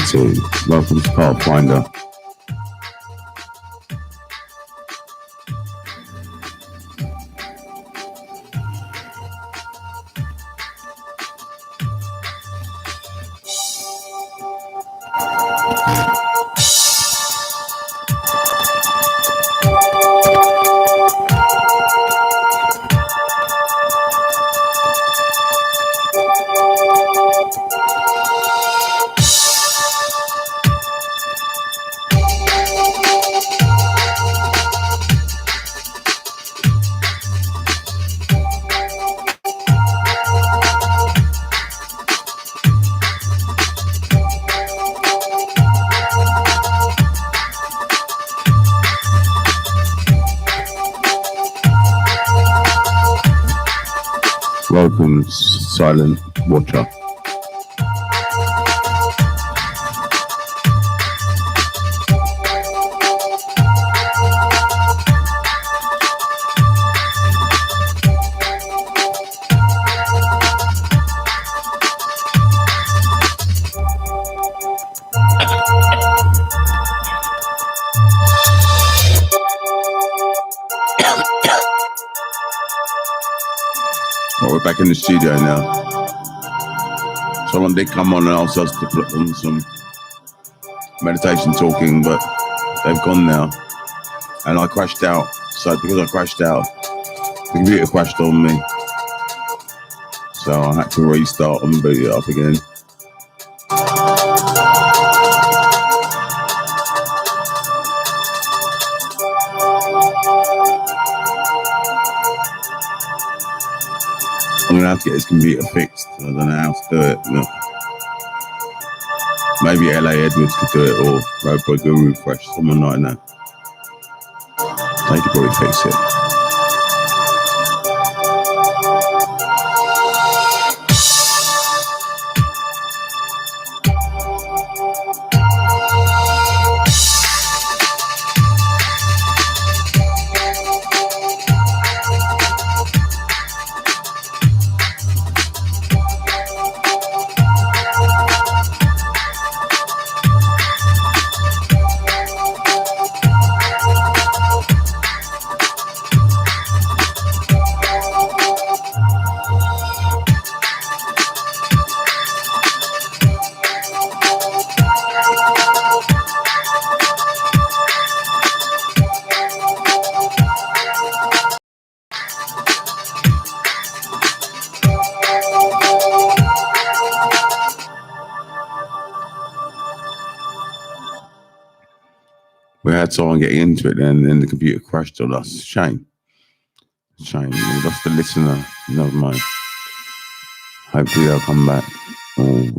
City. Welcome to Pathfinder. Welcome, Silent Watcher. Well, we're back in the studio now. Someone did come on and ask us to put on some meditation talking, but they've gone now. And I crashed out. So because I crashed out, the computer crashed on me. So I had to restart and boot it up again. I'm gonna have to get this computer fixed. I don't know how to do it. No. Maybe LA Edwards could do it, or Robo Guru Fresh, someone like that. They could probably fix it. We had someone getting into it then, and then the computer crashed on us. Shame. We lost a listener. Never mind. Hopefully they'll come back. Oh.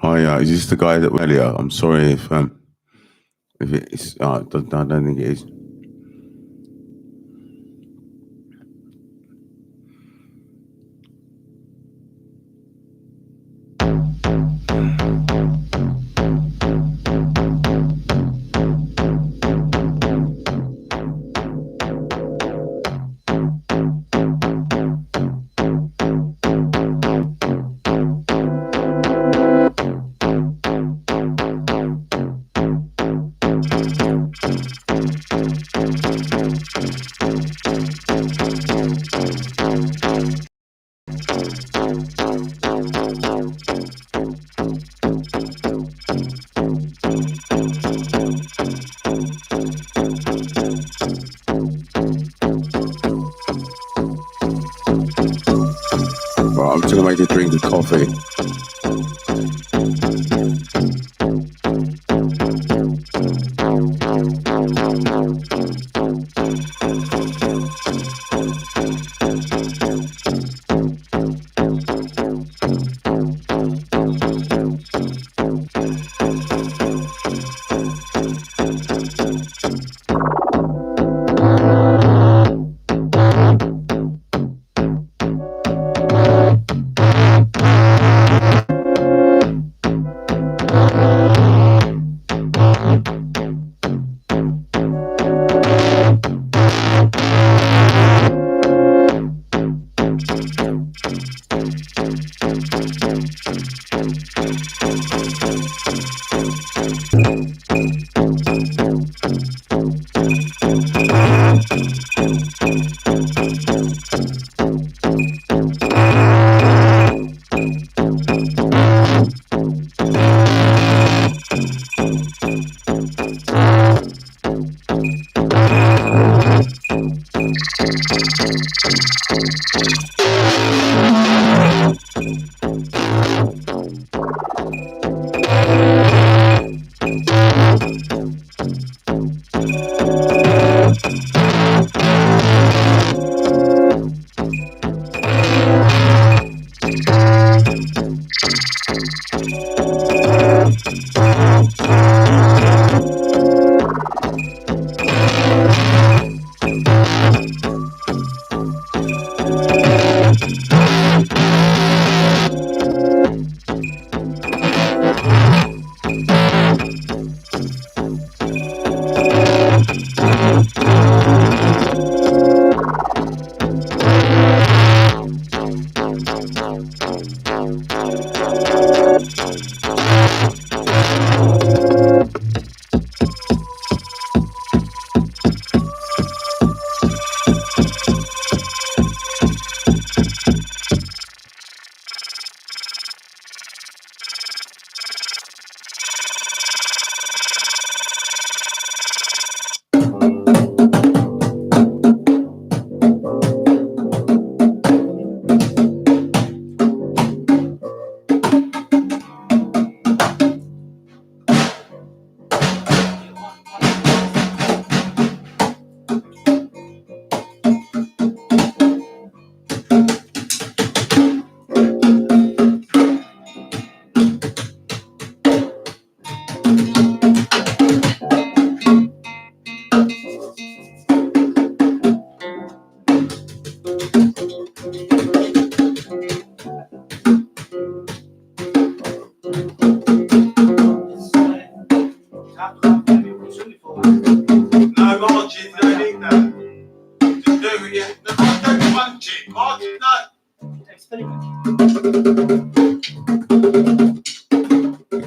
Hi, is this the guy that was earlier? I'm sorry if it's. I don't think it is. Right, I'm just gonna make a drink of coffee.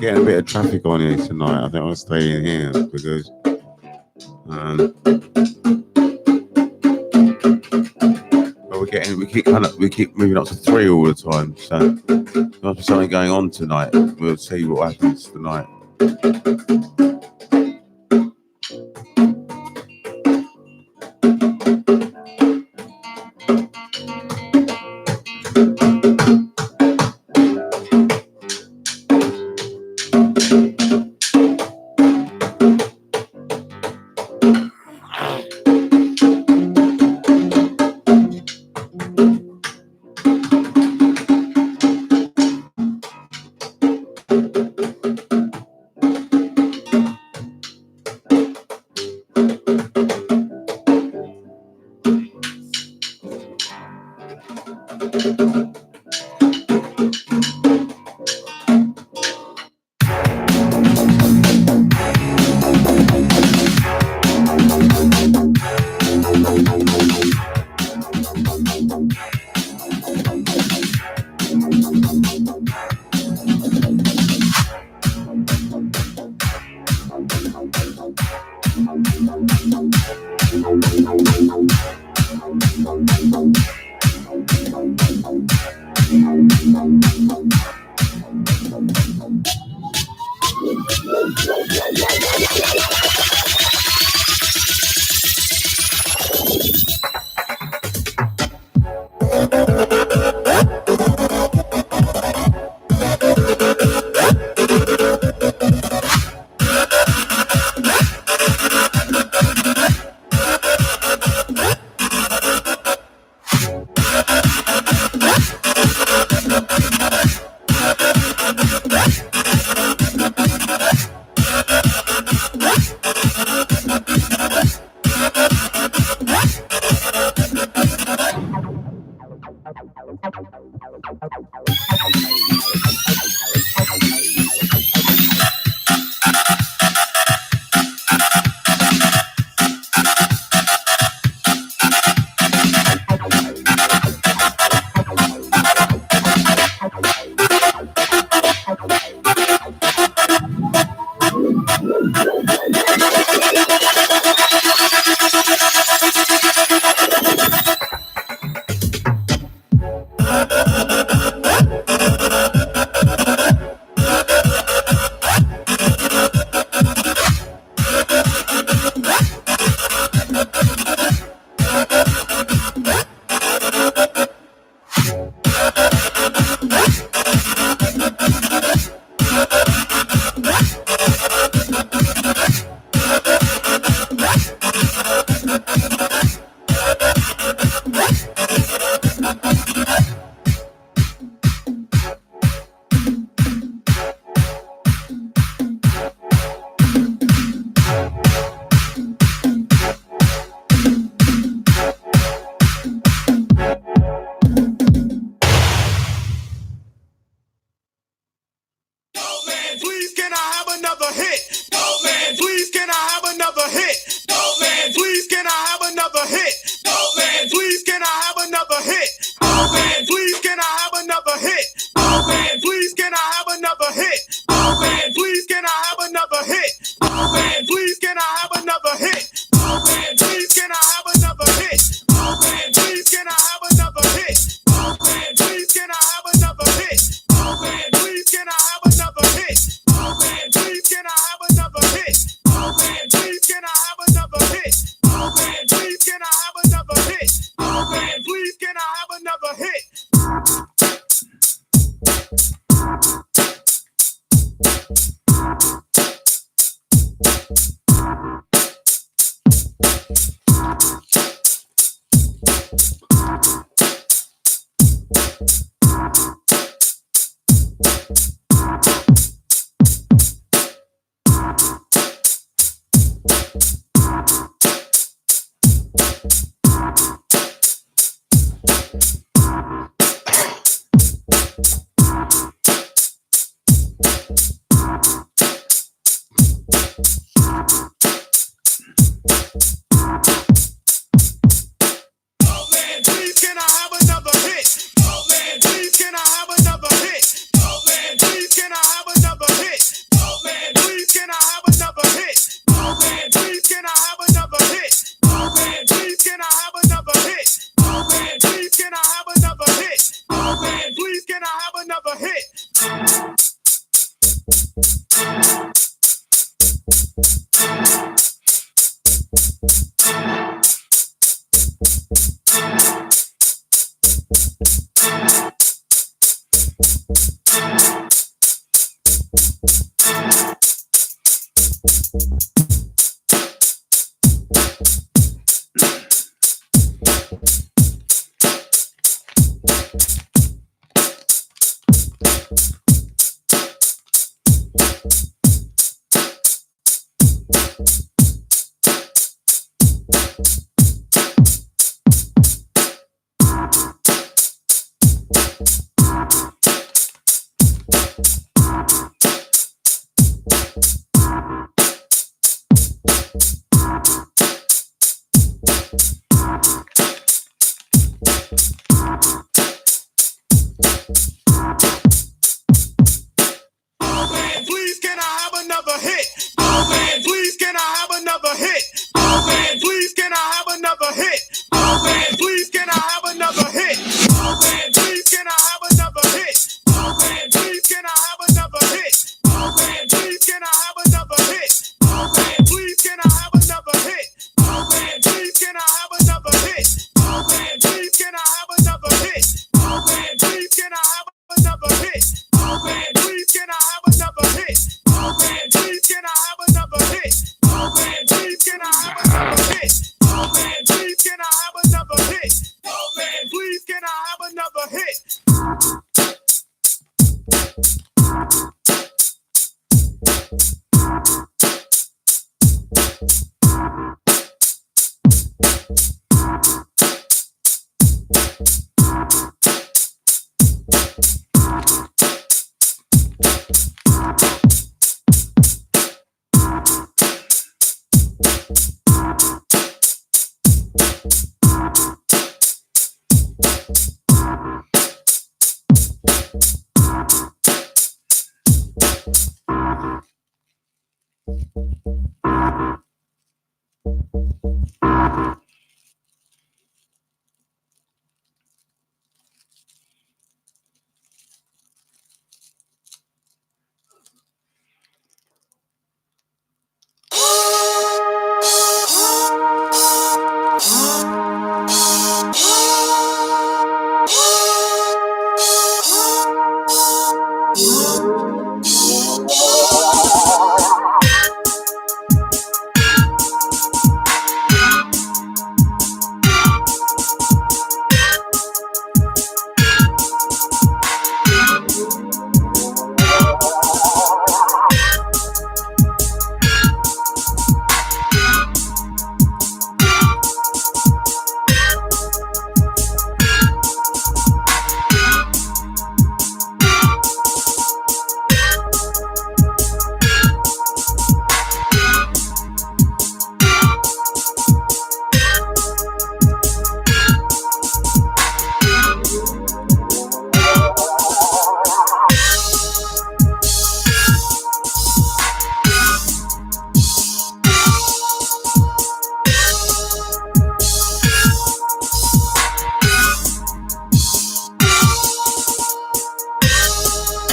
Getting a bit of traffic on here tonight. I think I'll stay in here because but we keep moving up to 3 all the time. So there must be something going on tonight. We'll see what happens tonight.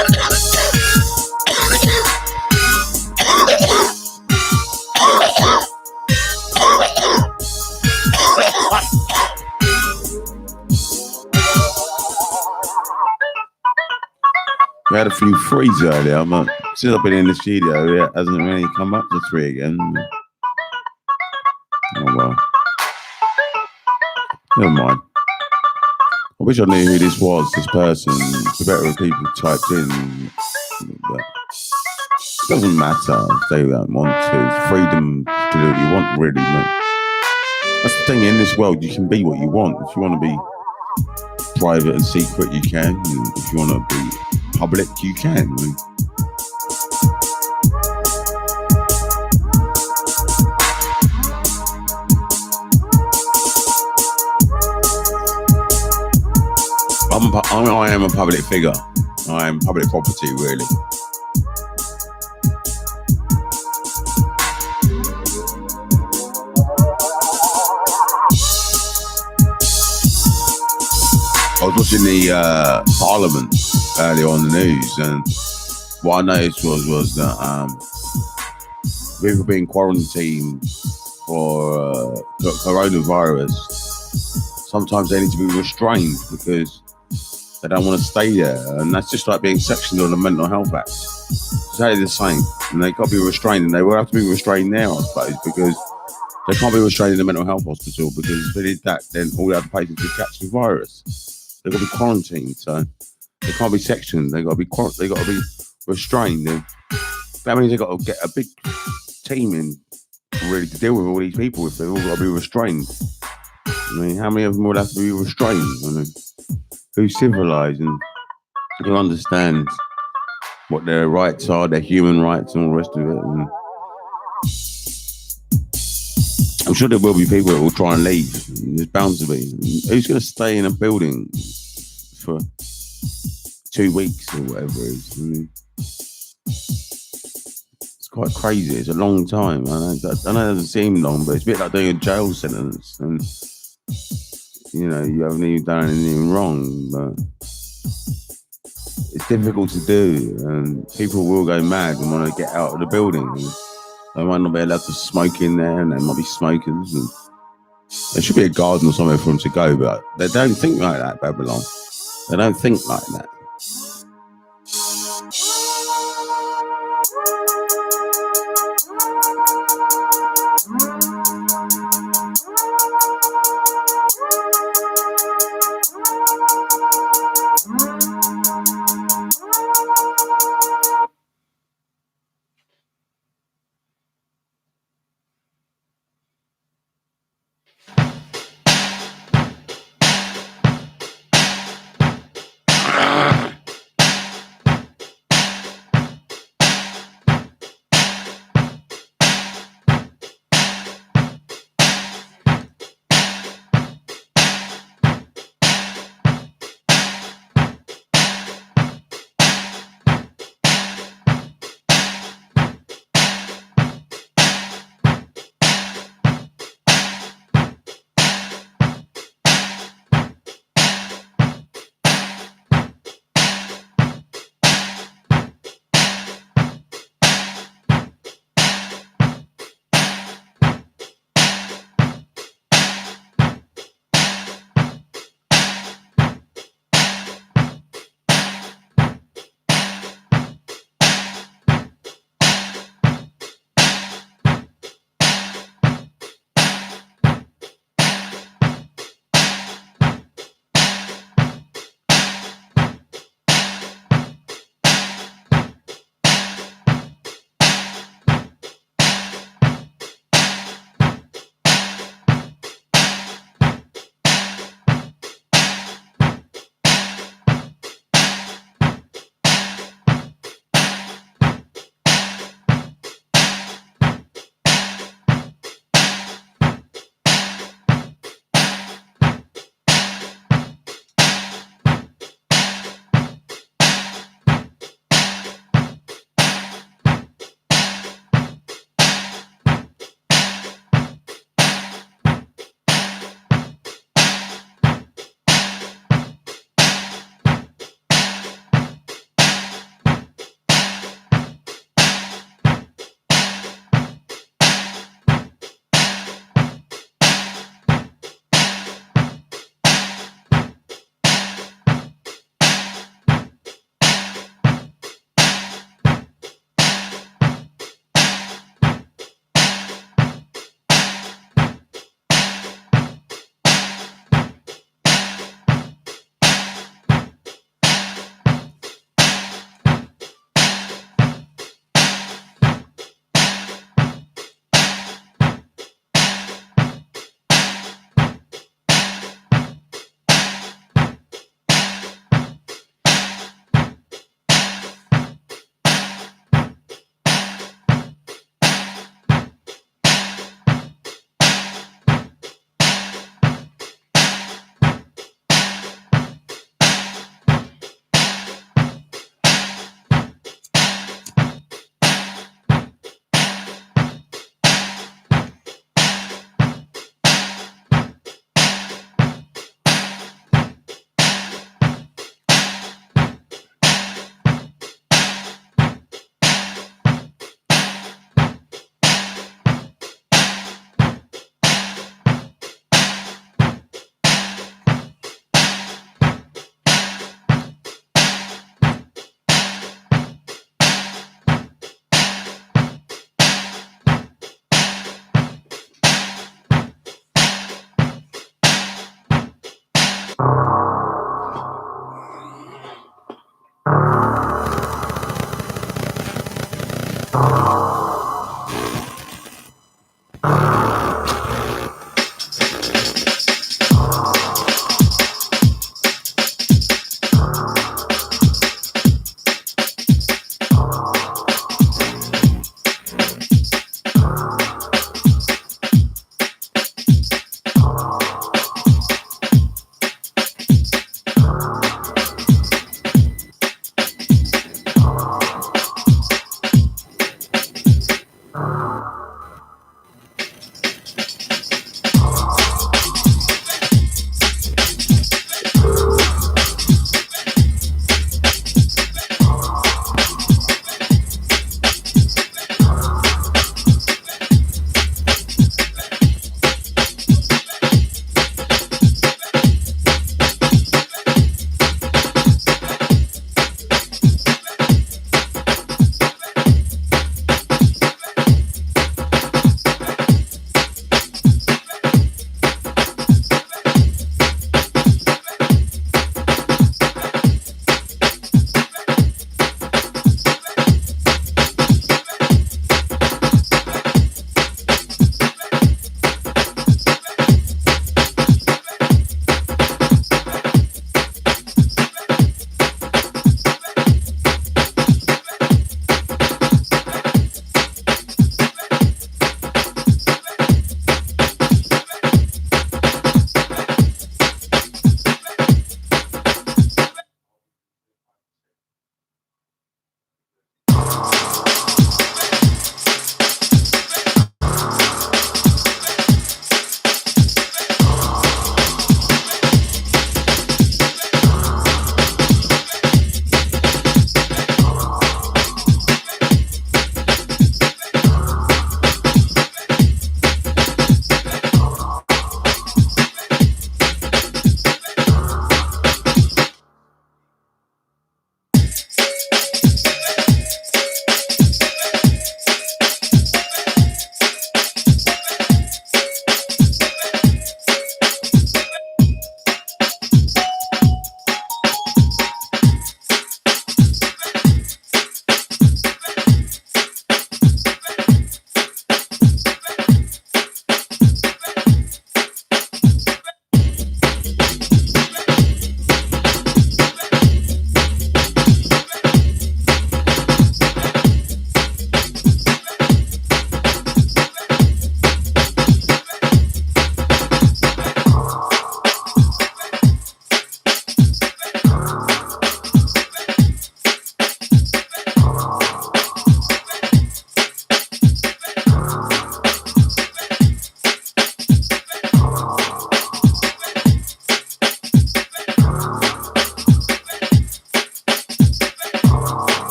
We had a few threes earlier, but since I've been in the studio, it hasn't really come up to three again. Oh well. Never mind. I wish I knew who this was, this person. It'd be better if people typed in. But it doesn't matter if they don't want to. It's freedom to do what you want, really. But that's the thing, in this world, you can be what you want. If you want to be private and secret, you can. And if you want to be public, you can. I am a public figure. I am public property, really. I was watching the Parliament earlier on the news, and what I noticed was that people being quarantined for coronavirus, sometimes they need to be restrained because they don't want to stay there, and that's just like being sectioned on the Mental Health Act. It's exactly the same, and they got to be restrained, and they will have to be restrained now, I suppose, because they can't be restrained in the mental health hospital, because if they did that, then all the other patients would catch the virus. They've got to be quarantined, so they can't be sectioned. They got to be restrained, and that means they've got to get a big team in really to deal with all these people if they've all got to be restrained. I mean, how many of them would have to be restrained? I mean, who's civilized and who understands what their rights are, their human rights, and all the rest of it? And I'm sure there will be people that will try and leave. There's bound to be. Who's going to stay in a building for 2 weeks or whatever it is? I mean, it's quite crazy. It's a long time. I know it doesn't seem long, but it's a bit like doing a jail sentence. And you know, you haven't even done anything wrong, but it's difficult to do, and people will go mad and want to get out of the building. They might not be allowed to smoke in there, and there might be smokers. And there should be a garden or somewhere for them to go, but they don't think like that, Babylon. They don't think like that.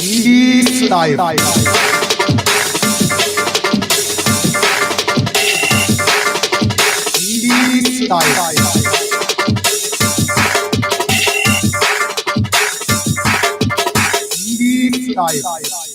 East life. East life. East life.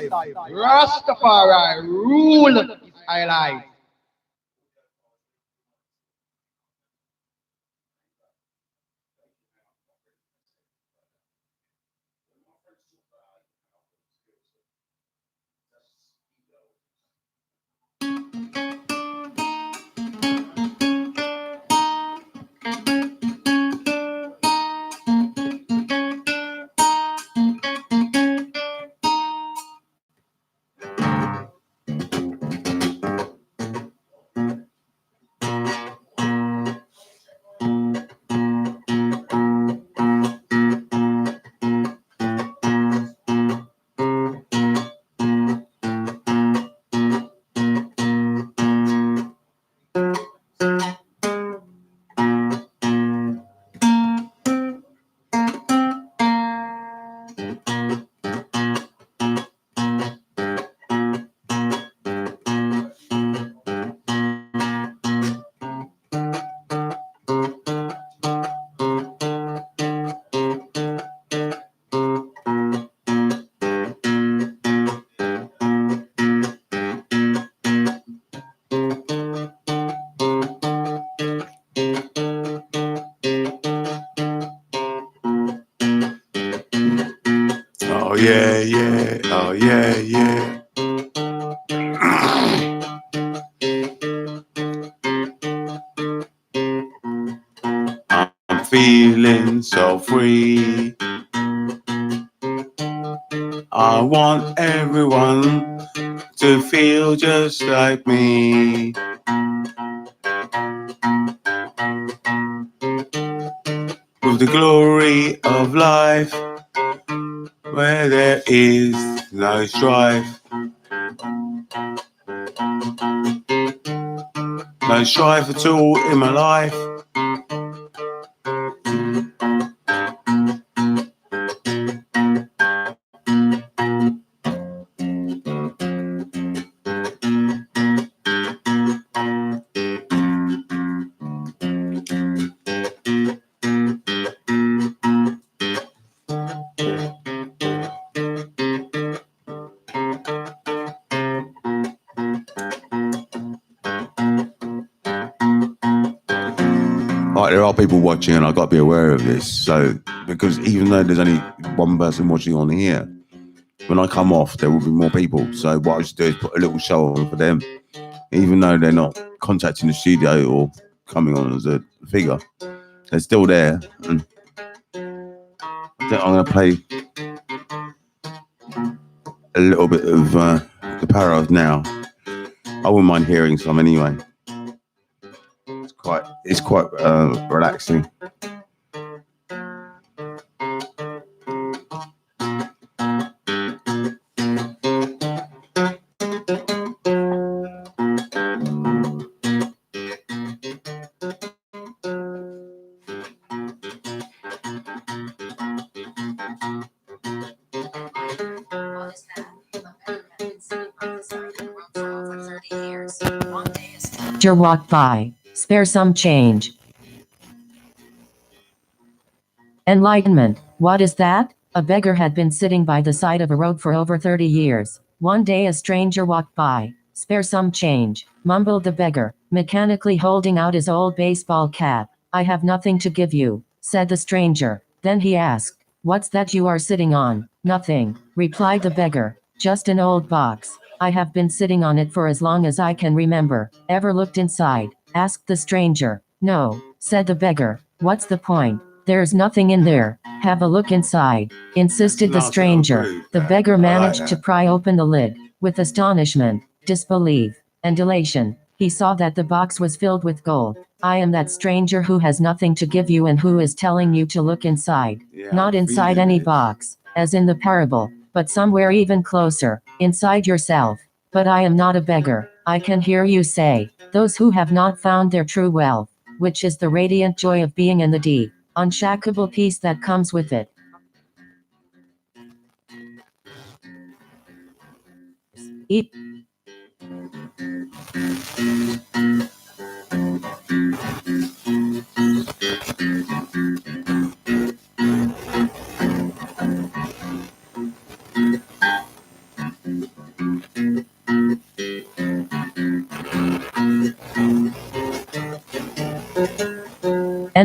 Rastafari rule his highlight. Oh yeah, yeah. Oh yeah, yeah. I'm feeling so free. I want everyone to feel just like me. With the glory of life, where there is no strife. No strife at all in my life. Like, there are people watching, and I've got to be aware of this. So, because even though there's only one person watching on here, when I come off, there will be more people. So what I just do is put a little show on for them, even though they're not contacting the studio or coming on as a figure. They're still there, and I think I'm going to play a little bit of the Parallels now. I wouldn't mind hearing some anyway. It's quite relaxing. Walk by, spare some change. Enlightenment, what is that? A beggar had been sitting by the side of a road for over 30 years. One day a stranger walked by. Spare some change, mumbled the beggar, mechanically holding out his old baseball cap. I have nothing to give you, said the stranger. Then he asked, what's that you are sitting on? Nothing, replied the beggar, just an old box. I have been sitting on it for as long as I can remember. Ever looked inside? Asked the stranger. No, said the beggar. What's the point? There's nothing in there. Have a look inside, insisted the stranger. The beggar managed to pry open the lid. With astonishment, disbelief, and elation, he saw that the box was filled with gold. I am that stranger who has nothing to give you and who is telling you to look inside. Not inside any box, as in the parable, but somewhere even closer, inside yourself. But I am not a beggar. I can hear you say, those who have not found their true wealth, which is the radiant joy of being in the deep, unshakable peace that comes with it. Eat.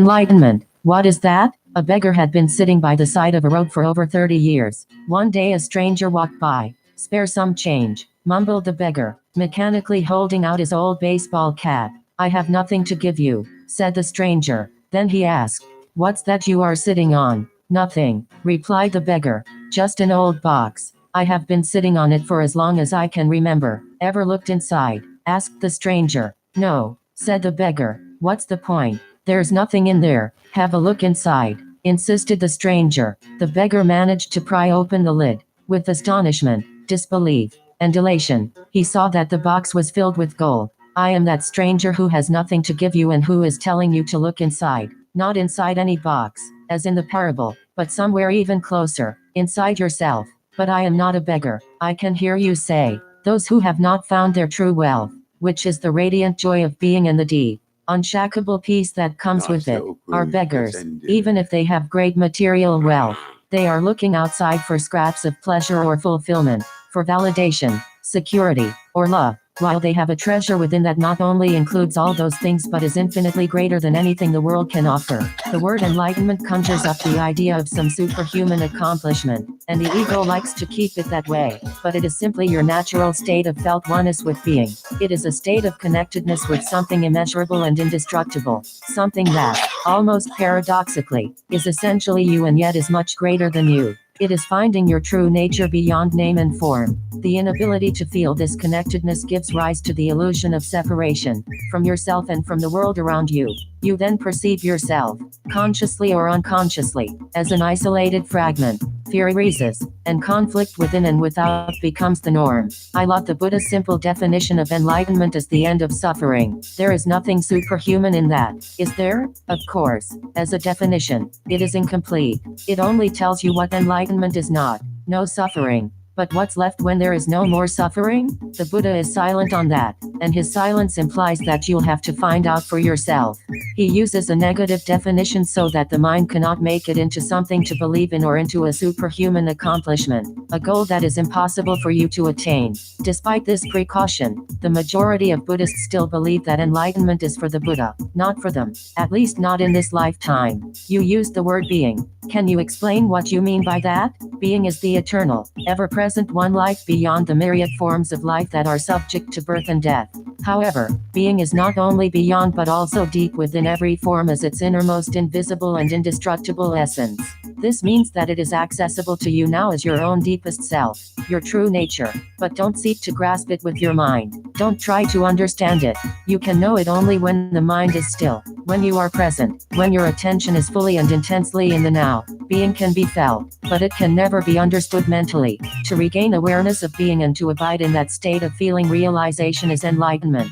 Enlightenment. What is that? A beggar had been sitting by the side of a road for over 30 years. One day a stranger walked by. Spare some change, mumbled the beggar, mechanically holding out his old baseball cap. I have nothing to give you, said the stranger. Then he asked, what's that you are sitting on? Nothing, replied the beggar. Just an old box. I have been sitting on it for as long as I can remember. Ever looked inside? Asked the stranger. No, said the beggar. What's the point? There's nothing in there. Have a look inside, insisted the stranger. The beggar managed to pry open the lid. With astonishment, disbelief, and elation, he saw that the box was filled with gold. I am that stranger who has nothing to give you and who is telling you to look inside. Not inside any box, as in the parable, but somewhere even closer, inside yourself. But I am not a beggar. I can hear you say, those who have not found their true wealth, which is the radiant joy of being in the deep, unshakable peace that comes with it, are beggars, even if they have great material wealth. They are looking outside for scraps of pleasure or fulfillment, for validation, security, or love, while they have a treasure within that not only includes all those things but is infinitely greater than anything the world can offer. The word enlightenment conjures up the idea of some superhuman accomplishment, and the ego likes to keep it that way, but it is simply your natural state of felt oneness with being. It is a state of connectedness with something immeasurable and indestructible, something that, almost paradoxically, is essentially you and yet is much greater than you. It is finding your true nature beyond name and form. The inability to feel this connectedness gives rise to the illusion of separation from yourself and from the world around you. You then perceive yourself, consciously or unconsciously, as an isolated fragment. Fear arises, and conflict within and without becomes the norm. I love the Buddha's simple definition of enlightenment as the end of suffering. There is nothing superhuman in that, is there? Of course. As a definition, it is incomplete. It only tells you what enlightenment is not. No suffering. But what's left when there is no more suffering? The Buddha is silent on that, and his silence implies that you'll have to find out for yourself. He uses a negative definition so that the mind cannot make it into something to believe in or into a superhuman accomplishment, a goal that is impossible for you to attain. Despite this precaution, the majority of Buddhists still believe that enlightenment is for the Buddha, not for them, at least not in this lifetime. You used the word being. Can you explain what you mean by that? Being is the eternal, ever-present one life beyond the myriad forms of life that are subject to birth and death. However, being is not only beyond but also deep within every form as its innermost invisible and indestructible essence. This means that it is accessible to you now as your own deepest self, your true nature. But don't seek to grasp it with your mind. Don't try to understand it. You can know it only when the mind is still, when you are present, when your attention is fully and intensely in the now. Being can be felt, but it can never be understood mentally. To regain awareness of being and to abide in that state of feeling realization is enlightenment.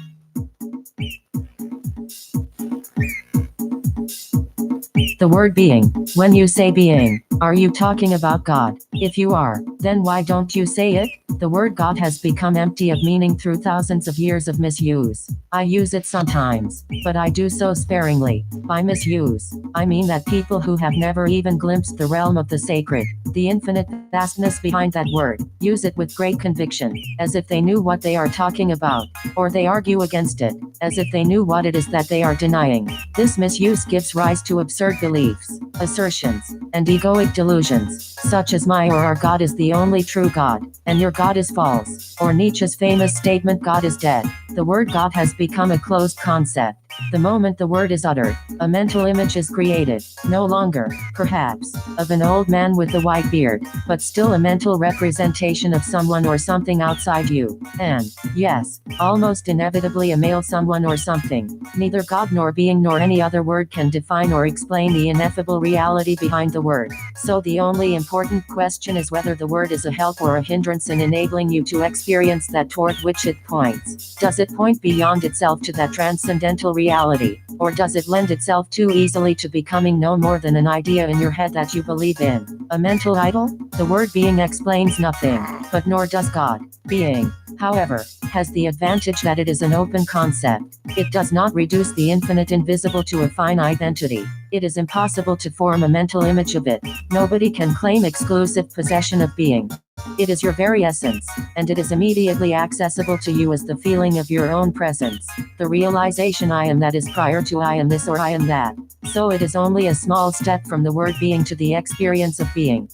The word being. When you say being, are you talking about God? If you are, then why don't you say it? The word God has become empty of meaning through thousands of years of misuse. I use it sometimes, but I do so sparingly. By misuse, I mean that people who have never even glimpsed the realm of the sacred, the infinite vastness behind that word, use it with great conviction, as if they knew what they are talking about, or they argue against it, as if they knew what it is that they are denying. This misuse gives rise to absurd beliefs, assertions, and egoic delusions, such as my or our God is the only true God, and your God is false, or Nietzsche's famous statement God is dead. The word God has become a closed concept. The moment the word is uttered, a mental image is created, no longer, perhaps, of an old man with a white beard, but still a mental representation of someone or something outside you, and, yes, almost inevitably a male someone or something. Neither God nor being nor any other word can define or explain the ineffable reality behind the word. So the only important question is whether the word is a help or a hindrance in enabling you to experience that toward which it points. Does it point beyond itself to that transcendental reality, or does it lend itself too easily to becoming no more than an idea in your head that you believe in? A mental idol? The word being explains nothing, but nor does God. Being, however, has the advantage that it is an open concept. It does not reduce the infinite invisible to a finite entity. It is impossible to form a mental image of it. Nobody can claim exclusive possession of being. It is your very essence, and it is immediately accessible to you as the feeling of your own presence, the realization I am that is prior to I am this or I am that. So it is only a small step from the word being to the experience of being.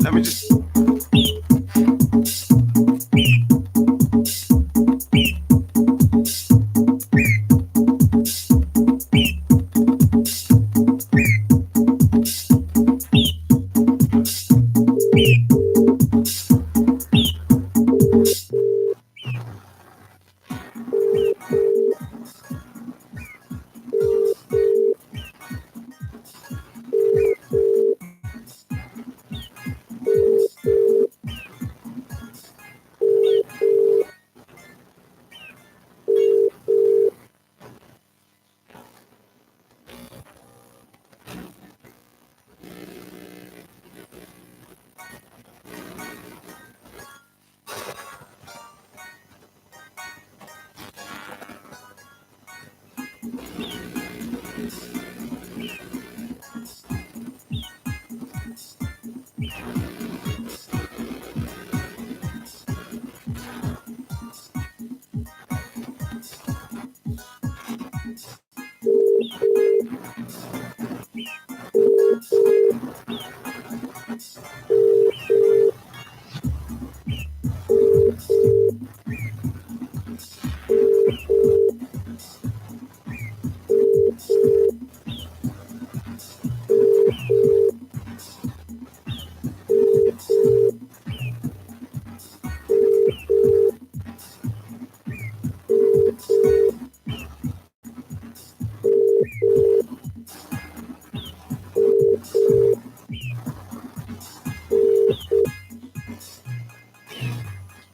Let me just.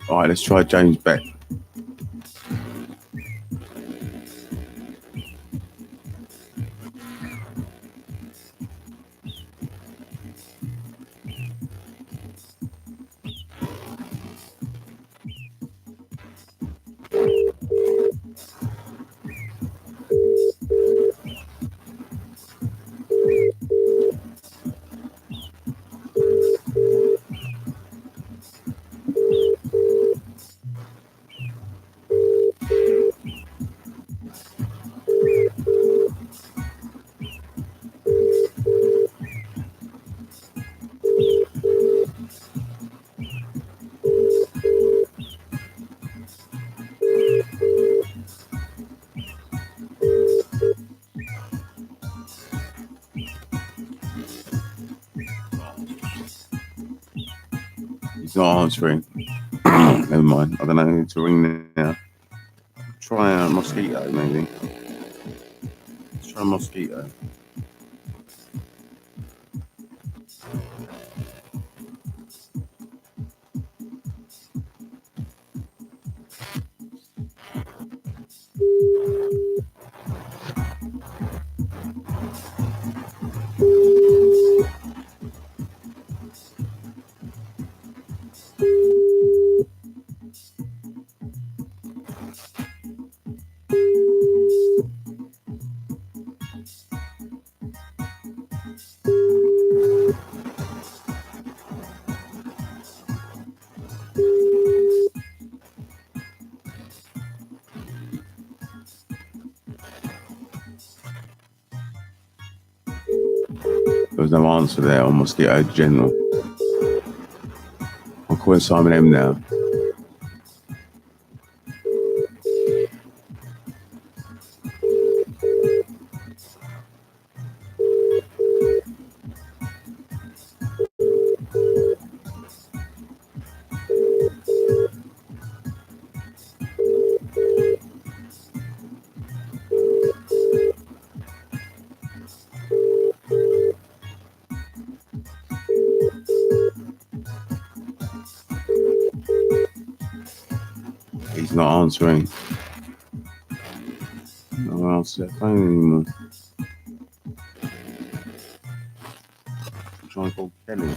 All right, let's try James back. He's not answering. Never mind. I don't know who to ring now. Try a mosquito, maybe. Let's try a There was no answer there on Mosquito General. I'm calling Simon M now. He's not answering. No answer the phone anymore. I'm trying to call Kelly.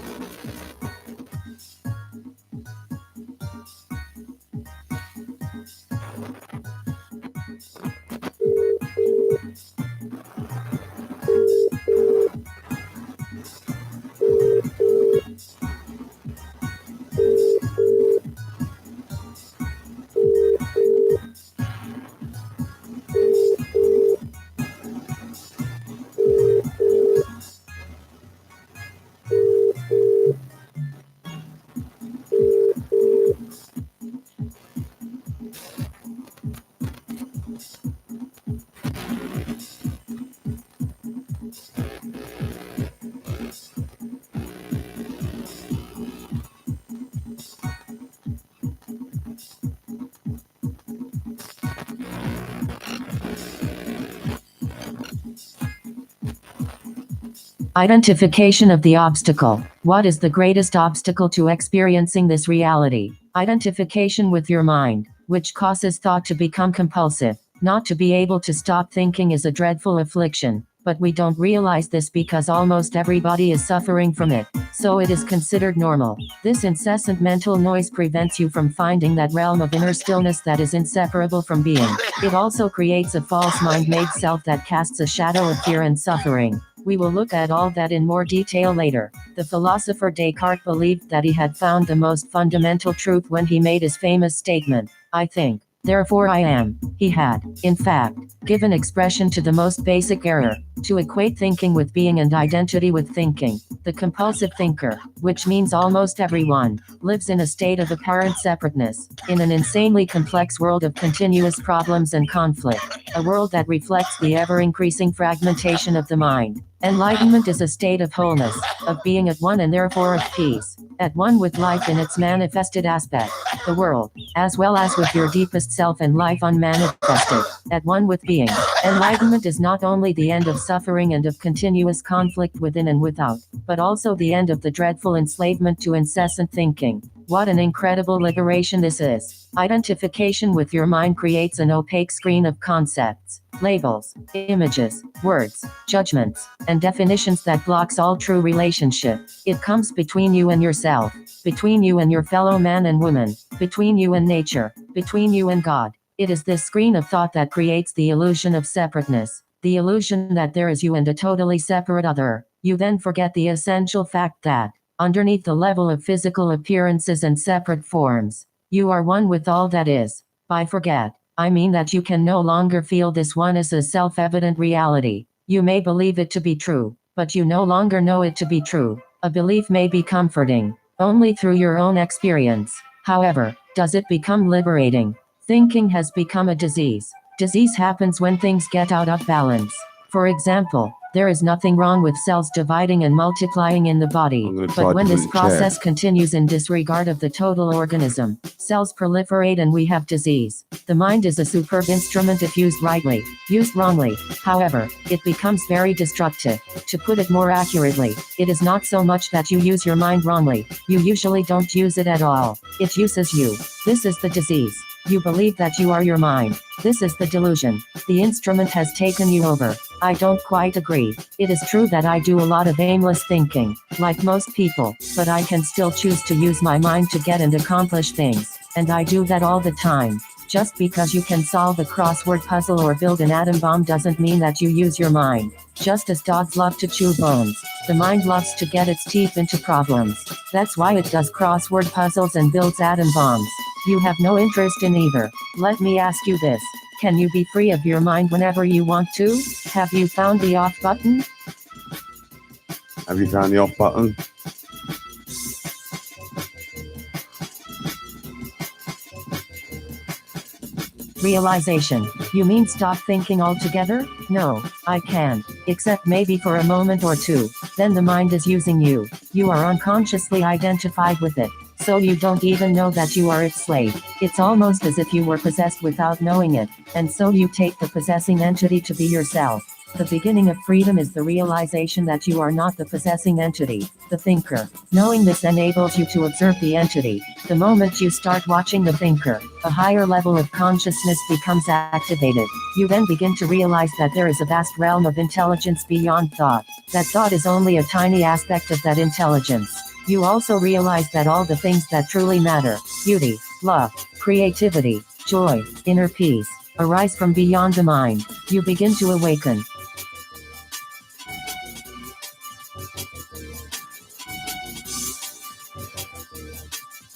Identification of the obstacle. What is the greatest obstacle to experiencing this reality? Identification with your mind, which causes thought to become compulsive. Not to be able to stop thinking is a dreadful affliction, but we don't realize this because almost everybody is suffering from it, so it is considered normal. This incessant mental noise prevents you from finding that realm of inner stillness that is inseparable from being. It also creates a false mind-made self that casts a shadow of fear and suffering. We will look at all that in more detail later. The philosopher Descartes believed that he had found the most fundamental truth when he made his famous statement, "I think, therefore I am." He had, in fact, given expression to the most basic error, to equate thinking with being and identity with thinking. The compulsive thinker, which means almost everyone, lives in a state of apparent separateness, in an insanely complex world of continuous problems and conflict, a world that reflects the ever-increasing fragmentation of the mind. Enlightenment is a state of wholeness, of being at one and therefore of peace, at one with life in its manifested aspect, the world, as well as with your deepest self and life unmanifested, at one with being. Enlightenment is not only the end of suffering and of continuous conflict within and without, but also the end of the dreadful enslavement to incessant thinking. What an incredible liberation this is. Identification with your mind creates an opaque screen of concepts, labels, images, words, judgments, and definitions that blocks all true relationship. It comes between you and yourself, between you and your fellow man and woman, between you and nature, between you and God. It is this screen of thought that creates the illusion of separateness, the illusion that there is you and a totally separate other. You then forget the essential fact that, underneath the level of physical appearances and separate forms, you are one with all that is. By forget, I mean that you can no longer feel this one as a self-evident reality. You may believe it to be true, but you no longer know it to be true. A belief may be comforting, only through your own experience. However, does it become liberating? Thinking has become a disease. Disease happens when things get out of balance. For example, there is nothing wrong with cells dividing and multiplying in the body, but when this process continues in disregard of the total organism, cells proliferate and we have disease. The mind is a superb instrument if used rightly. Used wrongly, however, it becomes very destructive. To put it more accurately, it is not so much that you use your mind wrongly. You usually don't use it at all. It uses you. This is the disease. You believe that you are your mind. This is the delusion. The instrument has taken you over. I don't quite agree. It is true that I do a lot of aimless thinking, like most people, but I can still choose to use my mind to get and accomplish things, and I do that all the time. Just because you can solve a crossword puzzle or build an atom bomb doesn't mean that you use your mind. Just as dogs love to chew bones, the mind loves to get its teeth into problems. That's why it does crossword puzzles and builds atom bombs. You have no interest in either. Let me ask you this. Can you be free of your mind whenever you want to? Have you found the off button? Have you found the off button? Realization. You mean stop thinking altogether? No, I can't. Except maybe for a moment or two. Then the mind is using you. You are unconsciously identified with it. So you don't even know that you are its slave. It's almost as if you were possessed without knowing it. And so you take the possessing entity to be yourself. The beginning of freedom is the realization that you are not the possessing entity, the thinker. Knowing this enables you to observe the entity. The moment you start watching the thinker, a higher level of consciousness becomes activated. You then begin to realize that there is a vast realm of intelligence beyond thought. That thought is only a tiny aspect of that intelligence. You also realize that all the things that truly matter, beauty, love, creativity, joy, inner peace, arise from beyond the mind. You begin to awaken.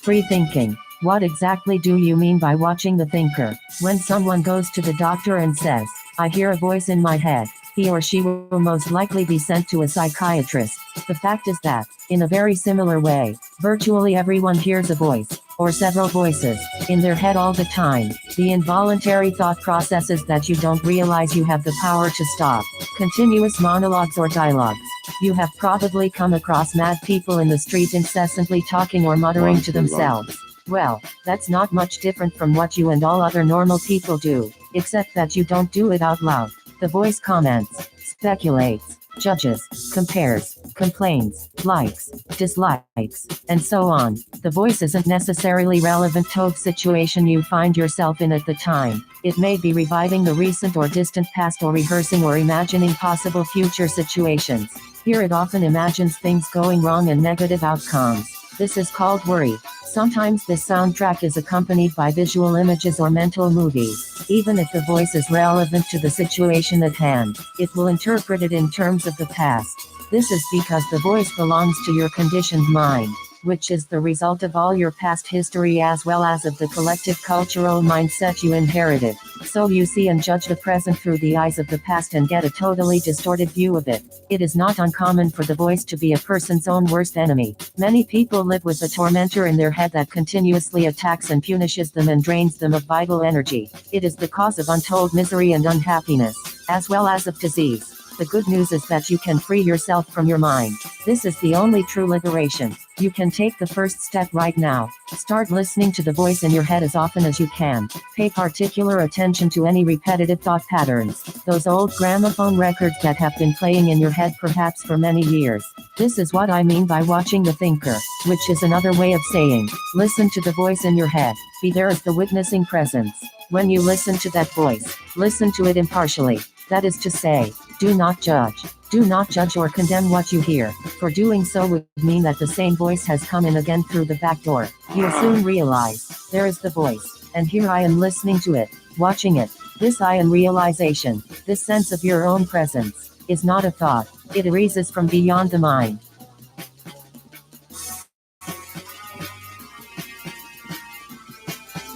Free thinking. What exactly do you mean by watching the thinker? When someone goes to the doctor and says, I hear a voice in my head, he or she will most likely be sent to a psychiatrist. The fact is that, in a very similar way, virtually everyone hears a voice, or several voices, in their head all the time. The involuntary thought processes that you don't realize you have the power to stop. Continuous monologues or dialogues. You have probably come across mad people in the street incessantly talking or muttering to themselves. Well, that's not much different from what you and all other normal people do, except that you don't do it out loud. The voice comments, speculates, judges, compares, complains, likes, dislikes, and so on. The voice isn't necessarily relevant to the situation you find yourself in at the time. It may be reviving the recent or distant past or rehearsing or imagining possible future situations. Here it often imagines things going wrong and negative outcomes. This is called worry. Sometimes this soundtrack is accompanied by visual images or mental movies. Even if the voice is relevant to the situation at hand, it will interpret it in terms of the past. This is because the voice belongs to your conditioned mind, which is the result of all your past history as well as of the collective cultural mindset you inherited. So you see and judge the present through the eyes of the past and get a totally distorted view of it. It is not uncommon for the voice to be a person's own worst enemy. Many people live with a tormentor in their head that continuously attacks and punishes them and drains them of vital energy. It is the cause of untold misery and unhappiness, as well as of disease. The good news is that you can free yourself from your mind. This is the only true liberation. You can take the first step right now. Start listening to the voice in your head as often as you can. Pay particular attention to any repetitive thought patterns, those old gramophone records that have been playing in your head perhaps for many years. This is what I mean by watching the thinker, which is another way of saying, listen to the voice in your head. Be there as the witnessing presence. When you listen to that voice, listen to it impartially. That is to say, do not judge. Do not judge or condemn what you hear, for doing so would mean that the same voice has come in again through the back door. You'll soon realize, there is the voice, and here I am listening to it, watching it. This I am realization, this sense of your own presence, is not a thought. It arises from beyond the mind.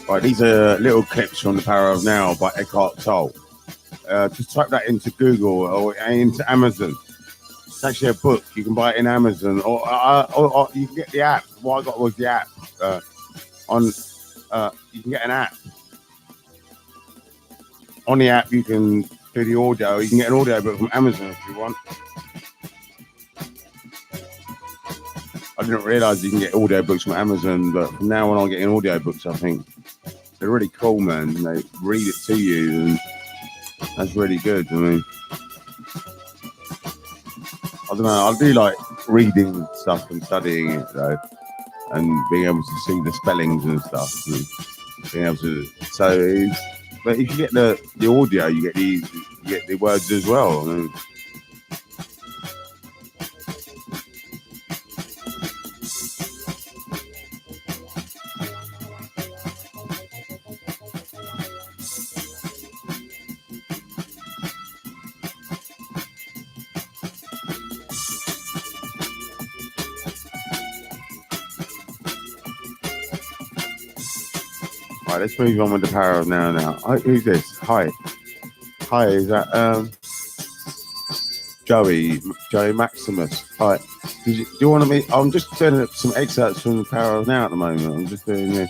Right, these are little clips from The Power of Now by Eckhart Tolle. Just type that into Google or into Amazon. It's actually a book. You can buy it in Amazon or you can get the app. What I got was the app. You can get an app. On the app, you can do the audio. You can get an audio book from Amazon if you want. I didn't realise you can get audio books from Amazon, but from now on, I'm getting audio books. I think they're really cool, man. They read it to you, and that's really good. I mean, I don't know. I do like reading stuff and studying it, though, and being able to see the spellings and stuff, and being able to. So, but if you get the audio, you get the words as well. I mean, right, let's move on with The Power of Now. Hi, who's this? Hi, is that Joey Maximus. Right. Do you want me? I'm just doing some excerpts from the Power of Now at the moment. I'm just doing this.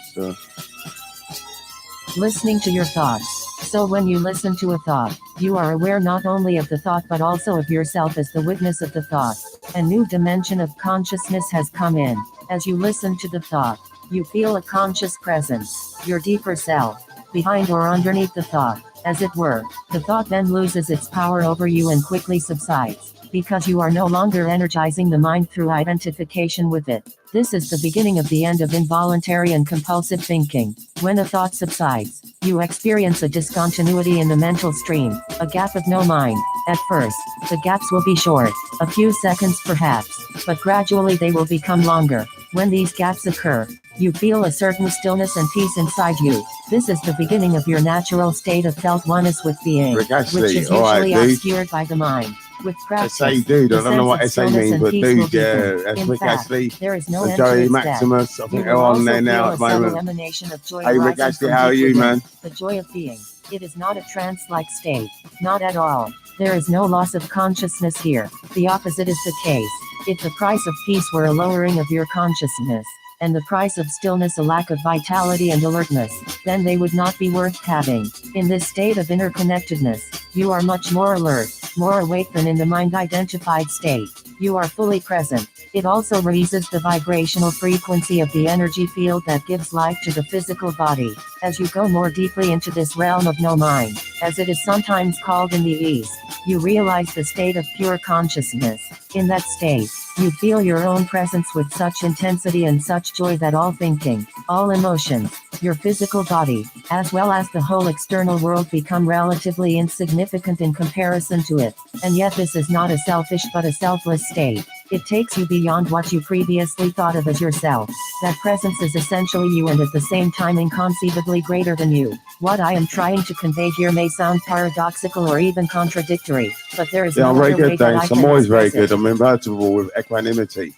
Listening to your thoughts. So when you listen to a thought, you are aware not only of the thought but also of yourself as the witness of the thought. A new dimension of consciousness has come in. As you listen to the thought, you feel a conscious presence, your deeper self, behind or underneath the thought, as it were. The thought then loses its power over you and quickly subsides, because you are no longer energizing the mind through identification with it. This is the beginning of the end of involuntary and compulsive thinking. When a thought subsides, you experience a discontinuity in the mental stream, a gap of no mind. At first, the gaps will be short, a few seconds perhaps, but gradually they will become longer. When these gaps occur, you feel a certain stillness and peace inside you. This is the beginning of your natural state of felt oneness with being, Rick Astley, which is all right, usually dude. obscured by the mind. With practice, SA dude, I the don't know what sense SA of stillness means, and but peace will dude, yeah, deepen. that's In Rick fact, Astley there is no and end to Joey its depth. Maximus. I You think they're will on also there now feel at a the subtle moment. emanation of joy Hey, Rick arising Astley, from how are deep you, within, man? the joy of being. It is not a trance-like state. Not at all. There is no loss of consciousness here. The opposite is the case. If the price of peace were a lowering of your consciousness, and the price of stillness a lack of vitality and alertness, then they would not be worth having. In this state of interconnectedness, you are much more alert, more awake than in the mind-identified state. You are fully present. It also raises the vibrational frequency of the energy field that gives life to the physical body. As you go more deeply into this realm of no mind, as it is sometimes called in the East, you realize the state of pure consciousness. In that state, you feel your own presence with such intensity and such joy that all thinking, all emotions, your physical body, as well as the whole external world become relatively insignificant in comparison to it. And yet this is not a selfish but a selfless state. It takes you beyond what you previously thought of as yourself. That presence is essentially you and at the same time inconceivably greater than you. What I am trying to convey here may sound paradoxical or even contradictory, but there is Yeah, no I'm very other way good, that I thanks. can I'm always very express good. it. I'm invertible with equanimity.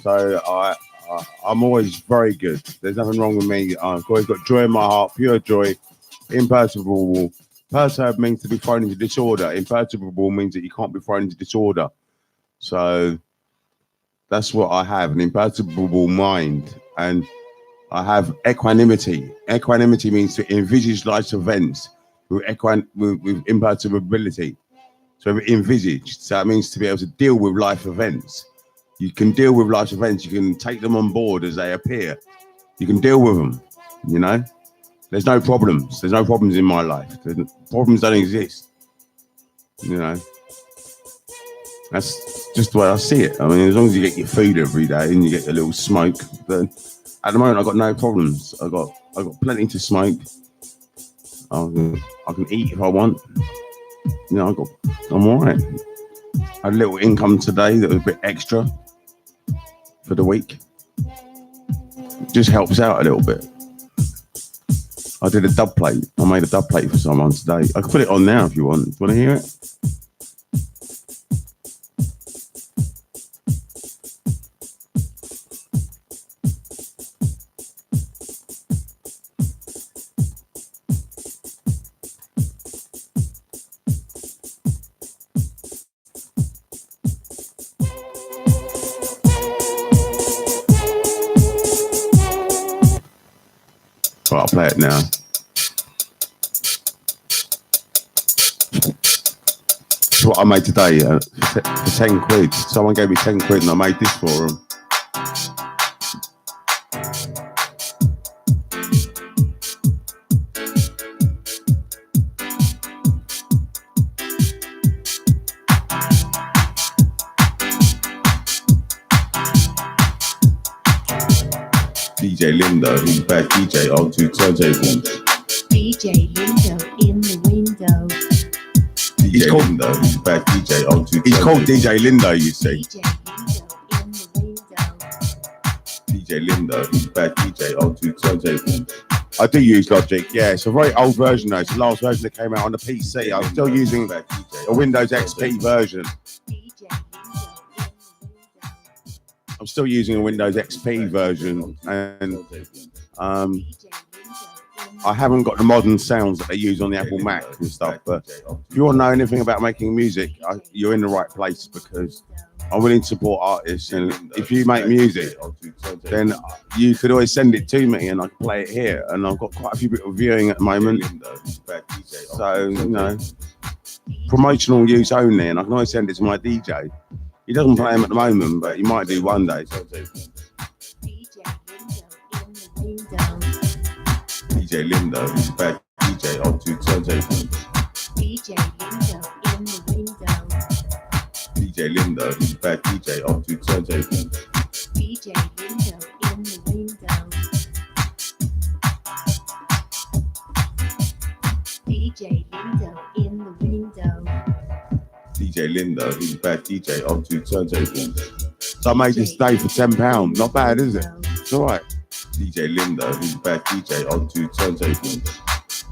So I'm always very good. There's nothing wrong with me. I've always got joy in my heart, pure joy, imperturbable. Perturb means to be thrown into disorder. Imperturbable means that you can't be thrown into disorder. So that's what I have, an imperturbable mind. And I have equanimity. Equanimity means to envisage life's events with imperturbability. So envisaged. So that means to be able to deal with life events. You can deal with life events. You can take them on board as they appear. You can deal with them. You know, there's no problems. There's no problems in my life. Problems don't exist. You know, that's just the way I see it. I mean, as long as you get your food every day and you get a little smoke, then at the moment I've got no problems. I've got plenty to smoke. I can eat if I want. You know, I'm all right. I had a little income today that was a bit extra for the week. It just helps out a little bit. I did a dub plate. I made a dub plate for someone today. I can put it on now if you want. Do you want to hear it? Well, I'll play it now. It's what I made today for 10 quid. Someone gave me 10 quid and I made this for them. DJ Lindo, who's bad DJ on 2 turntables. DJ Lindo in the window. DJ Lindo, who's bad DJ on 2 turntables. He's called DJ Lindo, you see. DJ Lindo in the window. DJ Lindo, who's bad DJ on 2 turntables. I do use Logic, yeah. It's a very old version though. It's the last version that came out on the PC. I'm still using a Windows XP version. I'm still using a Windows XP version, and I haven't got the modern sounds that they use on the Apple Mac and stuff. But if you want to know anything about making music, you're in the right place because I'm willing to support artists. And if you make music, then you could always send it to me and I can play it here. And I've got quite a few people viewing at the moment. So, you know, promotional use only. And I can always send it to my DJ. He doesn't play them at the moment, but he might do one day. DJ Lindo in the window. DJ Lindo, he's a bad DJ onto turntable. DJ Lindo in the window. DJ Lindo, he's a bad DJ onto turntable. DJ Lindo in the window. DJ Lindo in the window. DJ Lindo, he's a bad DJ onto turntable. So I made this day for £10. Not bad, is it? It's all right. DJ Lindo, he's a bad DJ onto turntable.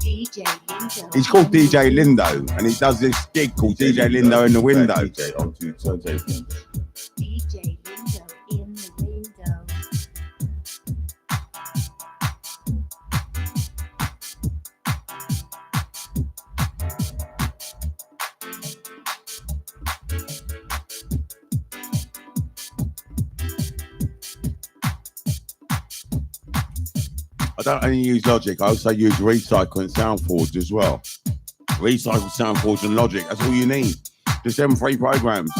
DJ Lindo. He's called DJ Lindo, and he does this gig called DJ Lindo in the window. DJ onto turntable. DJ Lindo in the window. I don't only use Logic, I also use Recycle and SoundForge as well. Recycle, SoundForge and Logic, that's all you need. Just them 3 programs.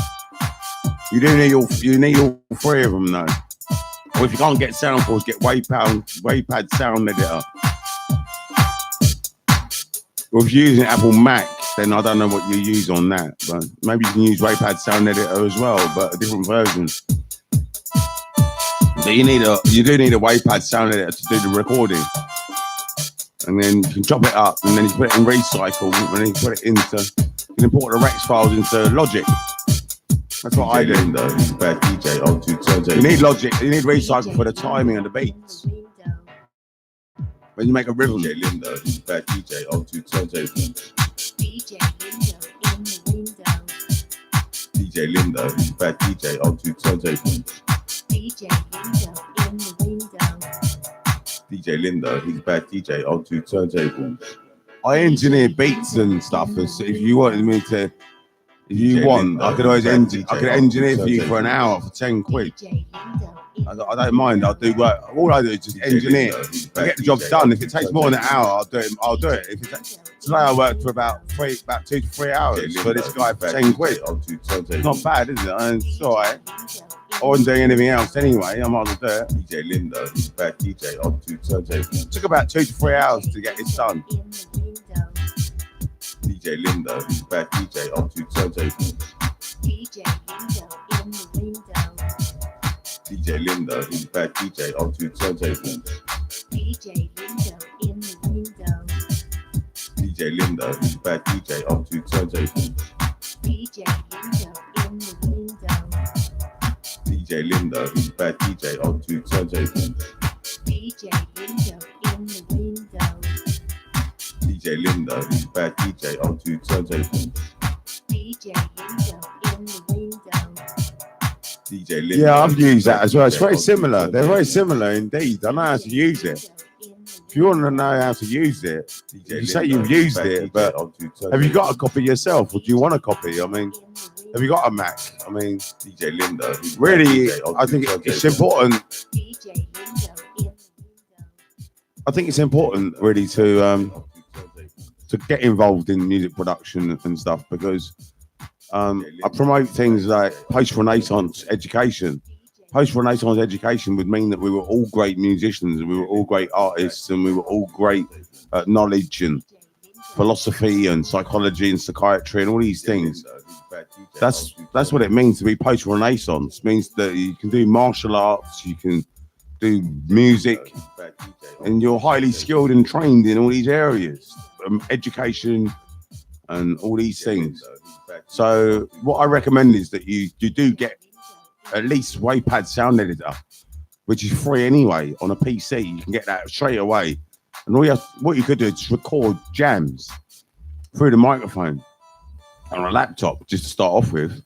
You need all 3 of them though. Or if you can't get SoundForge, get Wavepad Sound Editor. Or if you're using Apple Mac, then I don't know what you use on that. But maybe you can use Wavepad Sound Editor as well, but a different version. But you do need a Wavepad Sound Editor to do the recording. And then you can chop it up and then you put it in Recycle and then you put it into, you can import the Rex files into Logic. That's what I do. Lindo, he's a bad DJ onto turntable. You need Logic, you need Recycle for the timing of the beats. When you make a rhythm. DJ Lindo, he's a bad DJ onto turntable. DJ Lindo in the window. DJ Lindo, he's a bad DJ onto turntable. DJ Lindo in the window. DJ Lindo, he's a bad DJ onto turntable. I engineer beats and stuff. So if you wanted me to, if you DJ want, Lindo, I could always DJ I could engineer for you for an hour for 10 quid. DJ Lindo in I don't mind. I'll do work. All I do is just engineer. I get the job done. If it takes more than an hour, I'll do it. If it takes, today I worked for about 2 to 3 hours for this guy for 10 quid. It's not bad, is it? And it's all right. I wasn't doing anything else anyway. I might as well do it. DJ Lindo, he's a bad DJ onto turntable. It took about 2 to 3 hours to get this done. the window. DJ Lindo, he's a bad DJ onto turntable. DJ Lindo in the window. DJ Lindo, he's a bad DJ onto turntable. DJ Lindo in the window. DJ Lindo, he's a bad DJ onto turntable. DJ Lindo in the window. DJ Lindo, he's a bad DJ onto turntable. DJ Lindo in the window. DJ Lindo, he's a bad DJ onto turntable. DJ Lindo in the window. DJ Lindo. Yeah, I've used that as well. It's very similar. They're very similar indeed. I know how to use it. If you want to know how to use it, you say you've used it, but have you got a copy yourself, or do you want a copy? I mean, have you got a Mac? I mean, DJ Lindo, he's a bad really, DJ onto I think it's turntable. important. DJ Lindo in the window. I think it's important, really, to get involved in music production and stuff because I promote things like post-Renaissance education. Post-Renaissance education would mean that we were all great musicians, and we were all great artists, and we were all great at knowledge and philosophy and psychology and psychiatry and all these things. That's what it means to be post-Renaissance. It means that you can do martial arts, you can do music, and you're highly skilled and trained in all these areas, education and all these things. So what I recommend is that you do get at least Wavepad Sound Editor, which is free anyway on a PC. You can get that straight away. And what you could do is record jams through the microphone on a laptop just to start off with.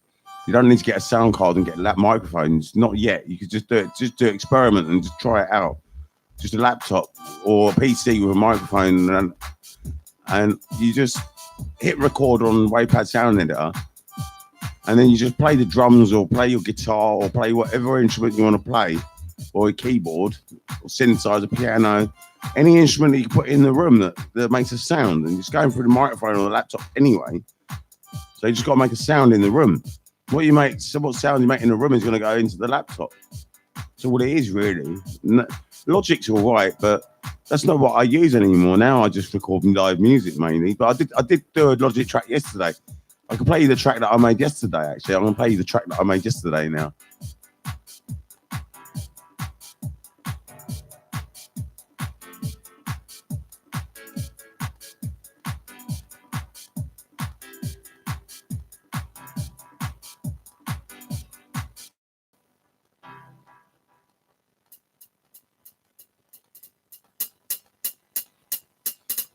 You don't need to get a sound card and get microphones. Not yet. You could just do it. Just do experiment and just try it out. just a laptop or a PC with a microphone, and you just hit record on Wavepad Sound Editor, and then you just play the drums or play your guitar or play whatever instrument you want to play, or a keyboard or synthesizer, piano, any instrument that you put in the room that makes a sound, and it's going through the microphone on the laptop anyway. So you just got to make a sound in the room. What sound you make in the room is going to go into the laptop. So what it is really. Logic's all right, but that's not what I use anymore. Now I just record live music mainly. But I did do a Logic track yesterday. I can play you the track that I made yesterday. Actually, I'm going to play you the track that I made yesterday now.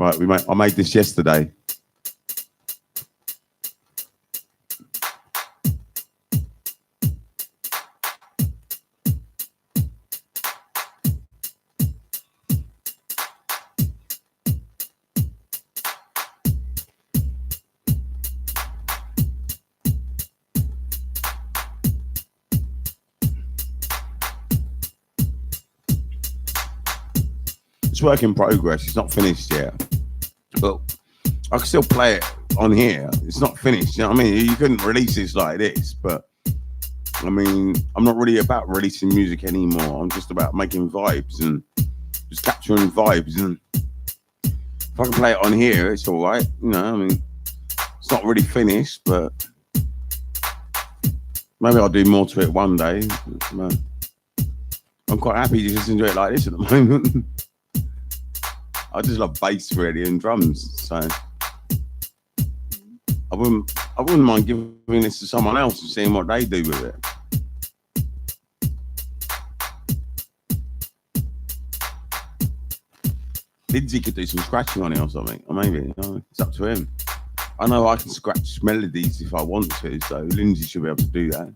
Right, I made this yesterday. It's work in progress. It's not finished yet, but I can still play it on here. It's not finished. You know what I mean? You couldn't release this like this, but I mean, I'm not really about releasing music anymore. I'm just about making vibes and just capturing vibes. And if I can play it on here, it's all right. You know, I mean, it's not really finished, but maybe I'll do more to it one day. I'm quite happy to just enjoy it like this at the moment. I just love bass really and drums, so I wouldn't mind giving this to someone else and seeing what they do with it. Lindsay could do some scratching on it or something, or maybe, you know, it's up to him. I know I can scratch melodies if I want to, so Lindsay should be able to do that.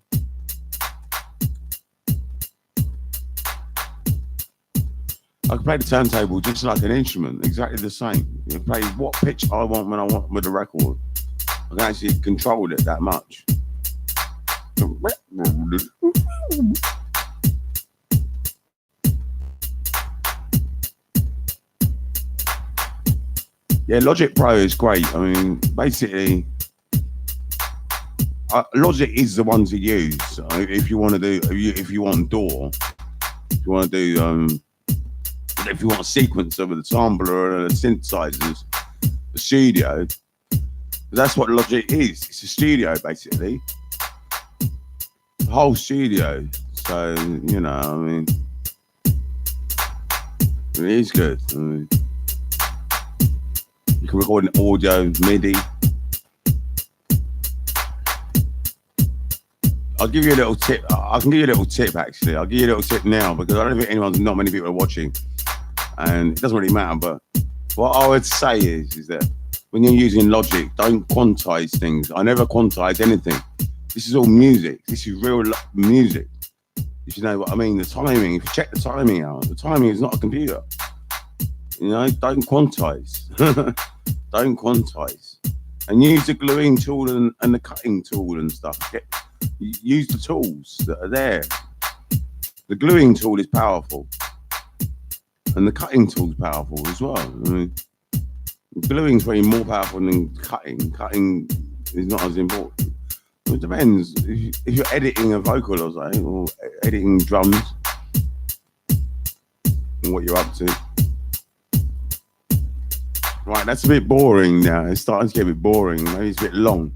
I can play the turntable just like an instrument, exactly the same. You can play what pitch I want when I want with the record. I can actually control it that much. Yeah, Logic Pro is great. I mean, basically, Logic is the one to use if you want to do, if you want DAW, if you want to do, if you want a sequencer with a sampler and a synthesizers, the studio. That's what Logic is. It's a studio, basically. The whole studio. So, you know, I mean, it is good. I mean, you can record an audio, MIDI. I'll give you a little tip. I can give you a little tip, actually. I'll give you a little tip now because I don't think not many people are watching. And it doesn't really matter. But what I would say is that when you're using Logic, don't quantize things. I never quantize anything. This is all music. This is real music. If you know what I mean, the timing, if you check the timing out, the timing is not a computer. You know, don't quantize. Don't quantize. And use the gluing tool and the cutting tool and stuff. Use the tools that are there. The gluing tool is powerful. And the cutting tool is powerful as well. I mean, gluing is way more powerful than cutting. Cutting is not as important. It depends. If you're editing a vocal or something, or editing drums, and what you're up to. Right, that's a bit boring now. It's starting to get a bit boring. Maybe it's a bit long.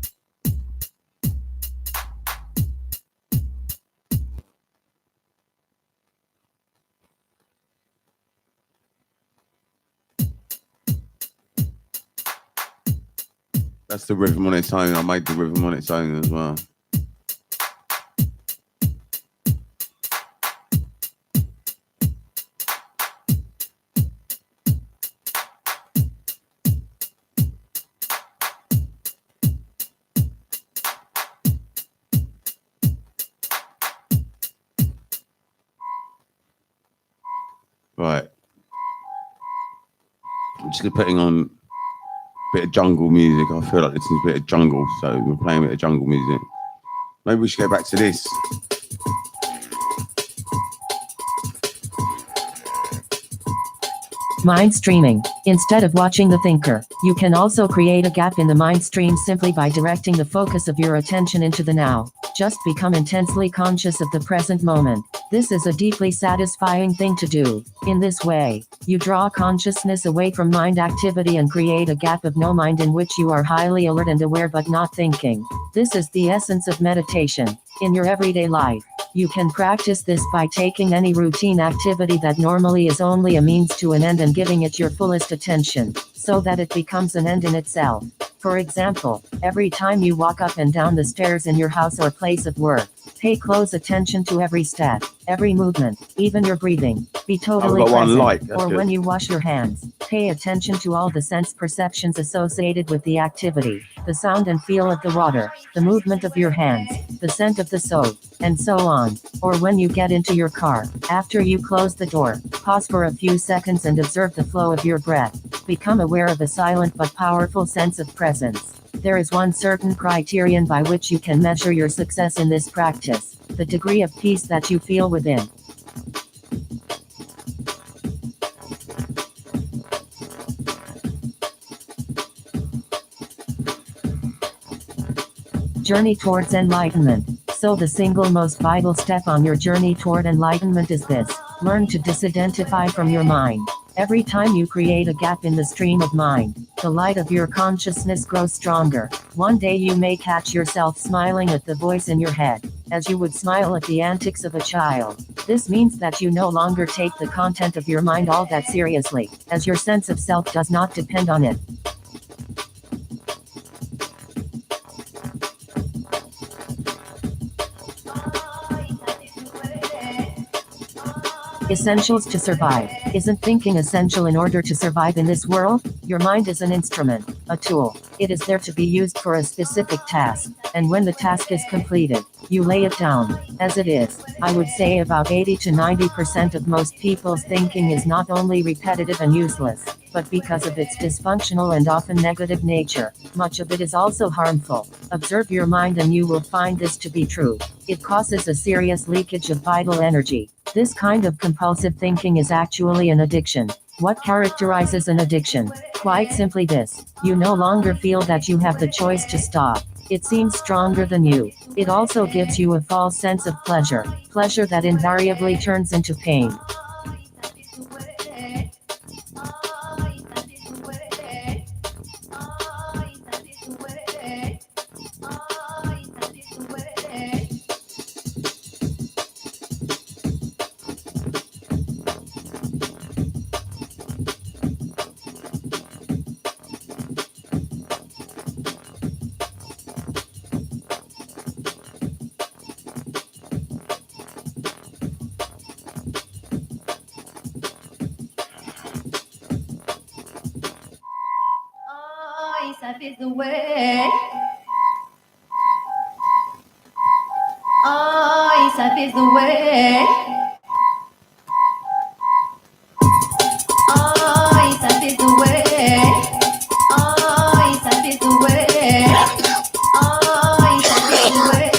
That's the rhythm on its own. I made the rhythm on its own as well. Right. just putting on a bit of jungle music. I feel like this is a bit of jungle, so we're playing a bit of jungle music. Maybe we should go back to this. Mind streaming. Instead of watching the thinker, you can also create a gap in the mind stream simply by directing the focus of your attention into the now. Just become intensely conscious of the present moment. This is a deeply satisfying thing to do. In this way, you draw consciousness away from mind activity and create a gap of no mind in which you are highly alert and aware but not thinking. This is the essence of meditation. In your everyday life, you can practice this by taking any routine activity that normally is only a means to an end and giving it your fullest attention, so that it becomes an end in itself. For example, every time you walk up and down the stairs in your house or place of work, pay close attention to every step, every movement, even your breathing. Be totally got one present. like, that's Or good. when you wash your hands, pay attention to all the sense perceptions associated with the activity, the sound and feel of the water, the movement of your hands, the scent of the soap, and so on. Or when you get into your car, after you close the door, pause for a few seconds and observe the flow of your breath. Become aware of a silent but powerful sense of presence. There is one certain criterion by which you can measure your success in this practice: the degree of peace that you feel within. Journey towards enlightenment. So the single most vital step on your journey toward enlightenment is this: learn to disidentify from your mind. Every time you create a gap in the stream of mind, the light of your consciousness grows stronger. One day you may catch yourself smiling at the voice in your head, as you would smile at the antics of a child. This means that you no longer take the content of your mind all that seriously, as your sense of self does not depend on it. Essentials to survive. Isn't thinking essential in order to survive in this world? Your mind is an instrument, a tool. It is there to be used for a specific task, and when the task is completed, you lay it down. As it is, I would say about 80 to 90% of most people's thinking is not only repetitive and useless, but because of its dysfunctional and often negative nature, much of it is also harmful. Observe your mind and you will find this to be true. It causes a serious leakage of vital energy. This kind of compulsive thinking is actually an addiction. What characterizes an addiction? Quite simply this: you no longer feel that you have the choice to stop. It seems stronger than you. It also gives you a false sense of pleasure, pleasure that invariably turns into pain. That is the way. Oh, that is the way. Oh, that is the way. Oh, that is the way. Oh, that is the way.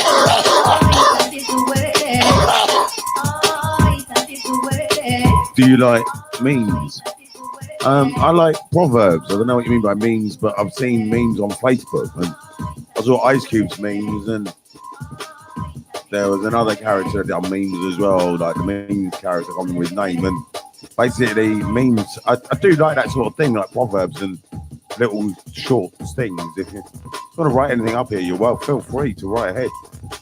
Oh, that is the way. Oh, that is the way. Do you like memes? I like proverbs. I don't know what you mean by memes, but I've seen memes on Facebook, and I saw Ice Cube's memes, and there was another character that did memes as well, like the memes character, I can't remember his name. And basically, memes, I do like that sort of thing, like proverbs and little short things. If you want to write anything up here, you're well, feel free to write ahead.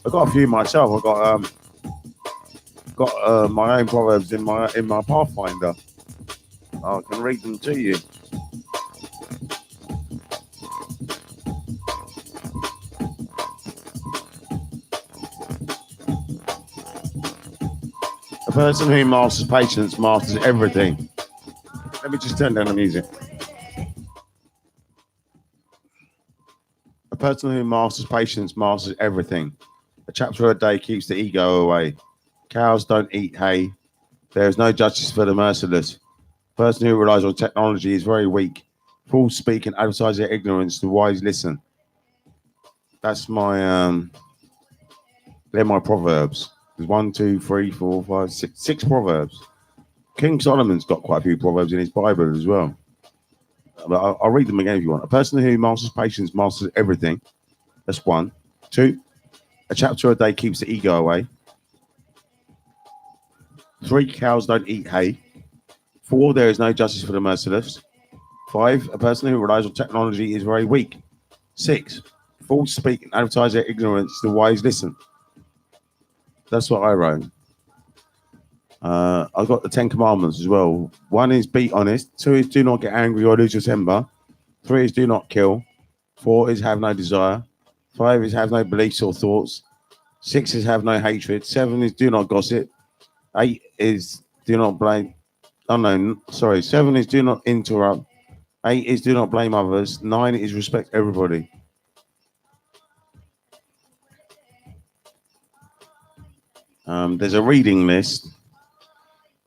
I've got a few myself. I've got my own proverbs in my Pathfinder. I can read them to you. A person who masters patience masters everything. Let me just turn down the music. A person who masters patience masters everything. A chapter a day keeps the ego away. Cows don't eat hay. There is no justice for the merciless. The person who relies on technology is very weak. Fools speak and advertise their ignorance. The wise listen. That's my they're my proverbs. There's 1, 2, 3, 4, 5, 6, 6 proverbs. King Solomon's got quite a few proverbs in his Bible as well. But I'll read them again if you want. A person who masters patience masters everything. That's 1. 2, a chapter a day keeps the ego away. 3, cows don't eat hay. 4, there is no justice for the merciless. 5, a person who relies on technology is very weak. 6, fools speak and advertise their ignorance. The wise listen. That's what I wrote. I've got the 10 commandments as well. 1 is be honest. 2 is do not get angry or lose your temper. 3 is do not kill. 4 is have no desire. 5 is have no beliefs or thoughts. 6 is have no hatred. 7 is do not gossip. 8 is do not blame. Oh no, sorry. 7 is do not interrupt. 8 is do not blame others. 9 is respect everybody. There's a reading list.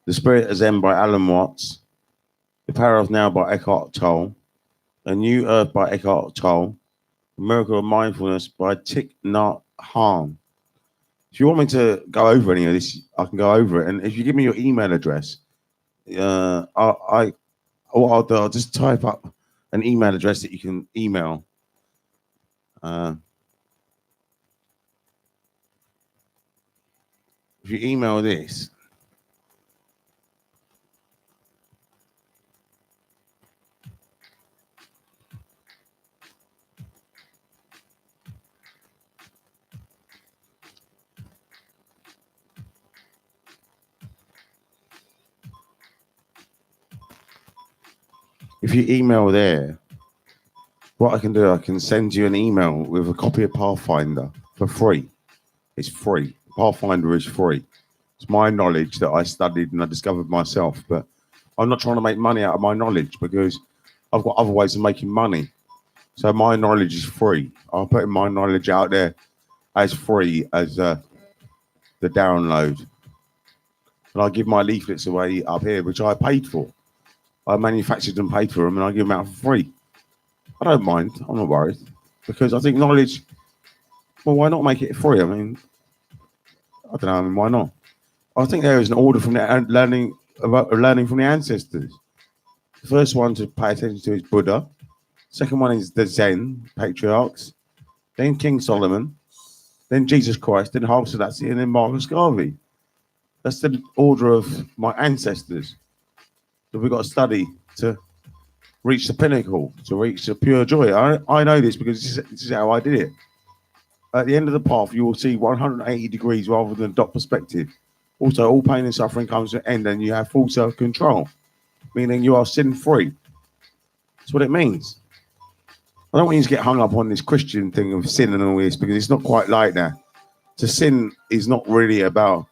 The Spirit of Zen by Alan Watts. The Power of Now by Eckhart Tolle. A New Earth by Eckhart Tolle. The Miracle of Mindfulness by Thich Nhat Hanh. If you want me to go over any of this, I can go over it. And if you give me your email address, I'll just type up an email address that you can email. If you email this, if you email there, what I can do, I can send you an email with a copy of Pathfinder for free. It's free. Pathfinder is free. It's my knowledge that I studied and I discovered myself, but I'm not trying to make money out of my knowledge because I've got other ways of making money. So my knowledge is free. I'll put my knowledge out there as free as the download. And I give my leaflets away up here, which I paid for. I manufactured and paid for them, and I give them out for free. I don't mind. I'm not worried because I think knowledge. Well, why not make it free? I mean, I don't know. I mean, why not? I think there is an order from the learning from the ancestors. The first one to pay attention to is Buddha. Second one is the Zen patriarchs. Then King Solomon. Then Jesus Christ. Then Haile Selassie. And then Marcus Garvey. That's the order of my ancestors. So we've got to study to reach the pinnacle, to reach the pure joy. I know this because this is how I did it. At the end of the path, you will see 180 degrees rather than dot perspective. Also, all pain and suffering comes to an end and you have full self-control, meaning you are sin-free. That's what it means. I don't want you to get hung up on this Christian thing of sin and all this because it's not quite like that. To sin is not really about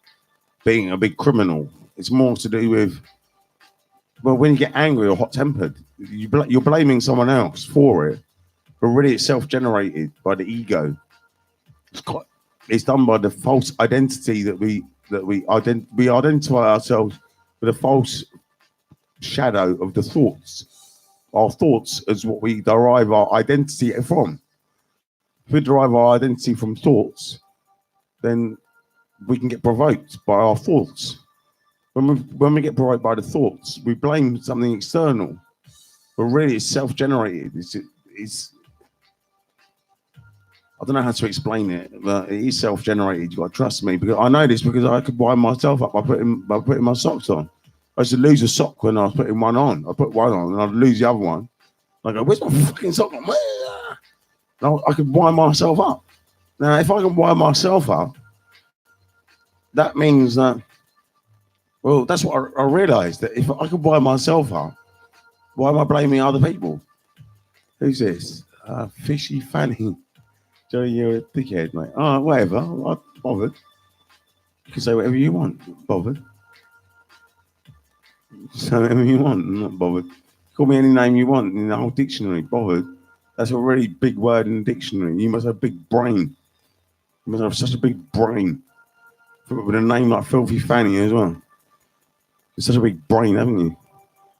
being a big criminal. It's more to do with, well, when you get angry or hot-tempered, you're blaming someone else for it, but really it's self-generated by the ego. It's done by the false identity that we identify ourselves with a false shadow of the thoughts. Our thoughts is what we derive our identity from. If we derive our identity from thoughts, then we can get provoked by our thoughts. When we get provoked by the thoughts, we blame something external, but really it's self-generated. It's I don't know how to explain it, but it is self-generated. You've got to trust me because I know this because I could wind myself up by putting my socks on. I used to lose a sock when I was putting one on. I put one on and I'd lose the other one. I go, where's my fucking sock? And I could wind myself up. Now, if I can wind myself up, that means that, well, that's what I realised, that if I could wind myself up, why am I blaming other people? Who's this? Fishy Fanny. Joey, you're a dickhead, mate. Oh, whatever. I'm not bothered. You can say whatever you want. Not bothered. Say whatever you want. I'm not bothered. Call me any name you want in the whole dictionary. Bothered. That's a really big word in the dictionary. You must have a big brain. You must have such a big brain. With a name like Filthy Fanny as well. You're such a big brain, haven't you?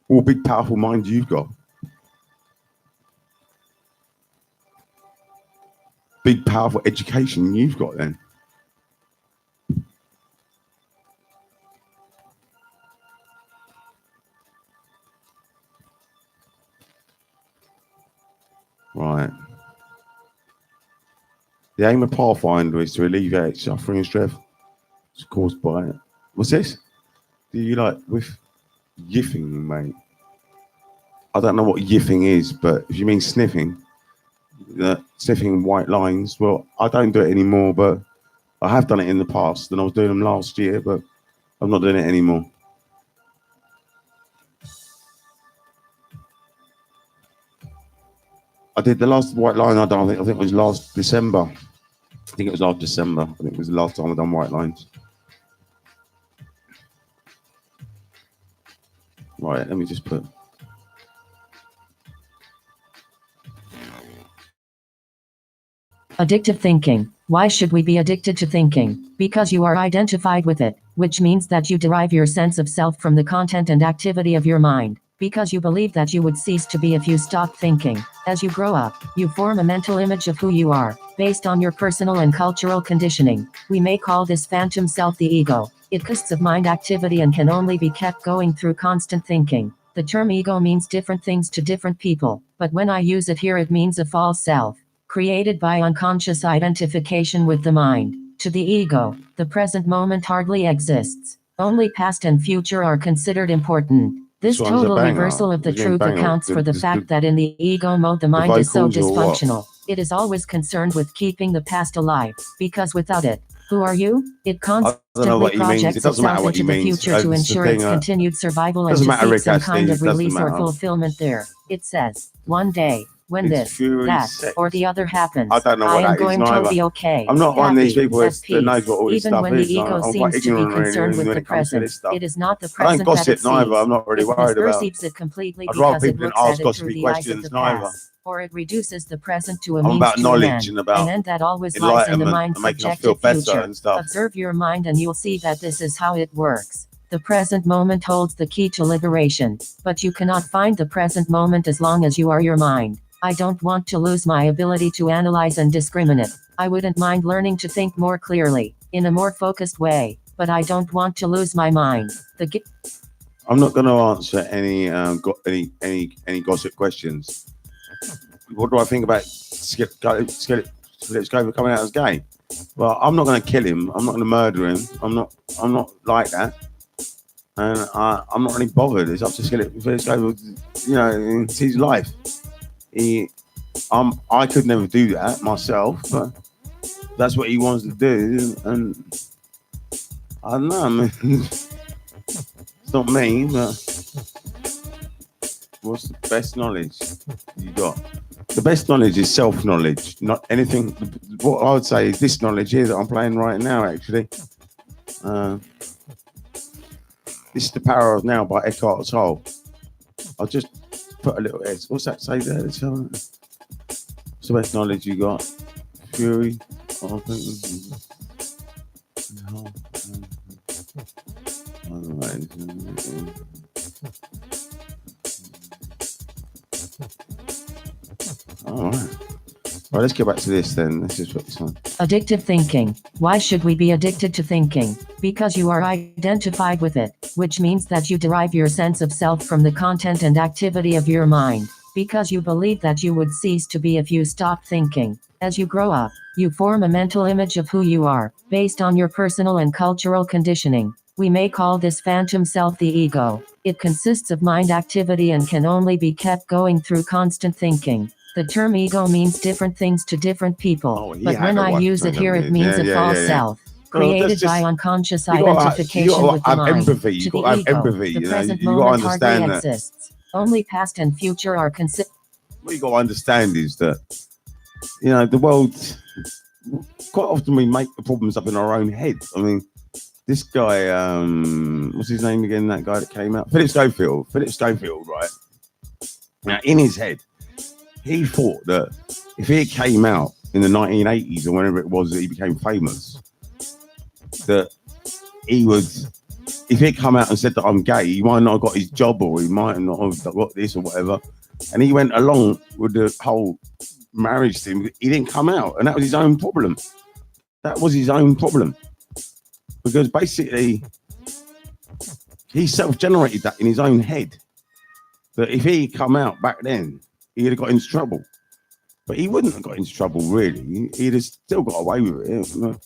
What a big, powerful mind you've got. Big, powerful education you've got then. Right. The aim of Pathfinder is to alleviate suffering and stress caused by it. What's this? Do you like with yiffing, mate? I don't know what yiffing is, but if you mean sniffing, sniffing white lines, well, I don't do it anymore, but I have done it in the past, and I was doing them last year, but I'm not doing it anymore. I did the last white line I done, I think it was last December. I think it was last December. I think it was the last time I done white lines. Right, let me just put. Addictive thinking. Why should we be addicted to thinking? Because you are identified with it, which means that you derive your sense of self from the content and activity of your mind. Because you believe that you would cease to be if you stop thinking. As you grow up, you form a mental image of who you are, based on your personal and cultural conditioning. We may call this phantom self the ego. It consists of mind activity and can only be kept going through constant thinking. The term ego means different things to different people, but when I use it here, it means a false self, created by unconscious identification with the mind. To the ego, the present moment hardly exists. Only past and future are considered important. This This one's a total banger. reversal of the This is a truth banger. accounts for the The- fact that in the ego mode the mind is so vocals or what? dysfunctional. It is always concerned with keeping the past alive, because without it, who are you? It I don't know constantly what he means. projects It doesn't matter itself what into he the means. future to That's the ensure thing, its continued survival and doesn't to matter, seek Rick some Astley, kind it of doesn't release or matter. fulfillment there. It says, one day, when It's this, fury that, sex. or the other happens, I don't know what I am that is going to neither. be okay. I'm not one of these happy, people at that peace. knows what all this Even stuff when is. the ego I'm quite seems to be ignorant concerned really with when the it comes to present, this stuff. it is not the I don't present that it gossip neither. sees. I'm not really It worried about. perceives it completely I'd rather because it people looks ask at it gossipy through the eyes of questions the neither. past, or it reduces the present to a I'm means about to an knowledge end. and about An end that always lies in the enlightenment mind's and making us feel subjective better future. and stuff. Observe your mind and you'll see that this is how it works. The present moment holds the key to liberation, but you cannot find the present moment as long as you are your mind. I don't want to lose my ability to analyze and discriminate. I wouldn't mind learning to think more clearly, in a more focused way, but I don't want to lose my mind. I'm not going to answer any gossip questions. What do I think about Philip Scoville coming out as gay? Well, I'm not going to kill him. I'm not going to murder him. I'm not like that. And I'm not really bothered. It's up to Philip Scoville. You know, it's his life. I could never do that myself, but that's what he wants to do. And I don't know. I mean, it's not me, but what's the best knowledge you got? The best knowledge is self-knowledge, not anything. What I would say is this knowledge here that I'm playing right now, actually. This is The Power of Now by Eckhart Tolle. I'll just put a little S. What's that say there? What's the best knowledge you got? Fury. Oh, I think all right. Right, let's get back to this then. Let's just put this on. Addictive thinking. Why should we be addicted to thinking? Because you are identified with it, which means that you derive your sense of self from the content and activity of your mind. Because you believe that you would cease to be if you stop thinking. As you grow up, you form a mental image of who you are, based on your personal and cultural conditioning. We may call this phantom self the ego. It consists of mind activity and can only be kept going through constant thinking. The term ego means different things to different people, but when I use it here, it means a false self, created by unconscious identification with the mind. Empathy. You got to have empathy. The You know, present you got to moment understand hardly that. exists. Only past and future are considered. What you got to understand is that, you know, the world. Quite often we make the problems up in our own head. I mean, this guy, what's his name again? That guy that came out, Philip Schofield, right? Now, in his head, he thought that if he came out in the 1980s or whenever it was that he became famous, that he would if he come out and said that I'm gay, he might not have got his job, or he might not have got this or whatever. And he went along with the whole marriage thing. He didn't come out, and that was his own problem. That was his own problem, because basically he self-generated that in his own head. That if he come out back then, he'd have got into trouble. But he wouldn't have got into trouble, really. He'd have still got away with it.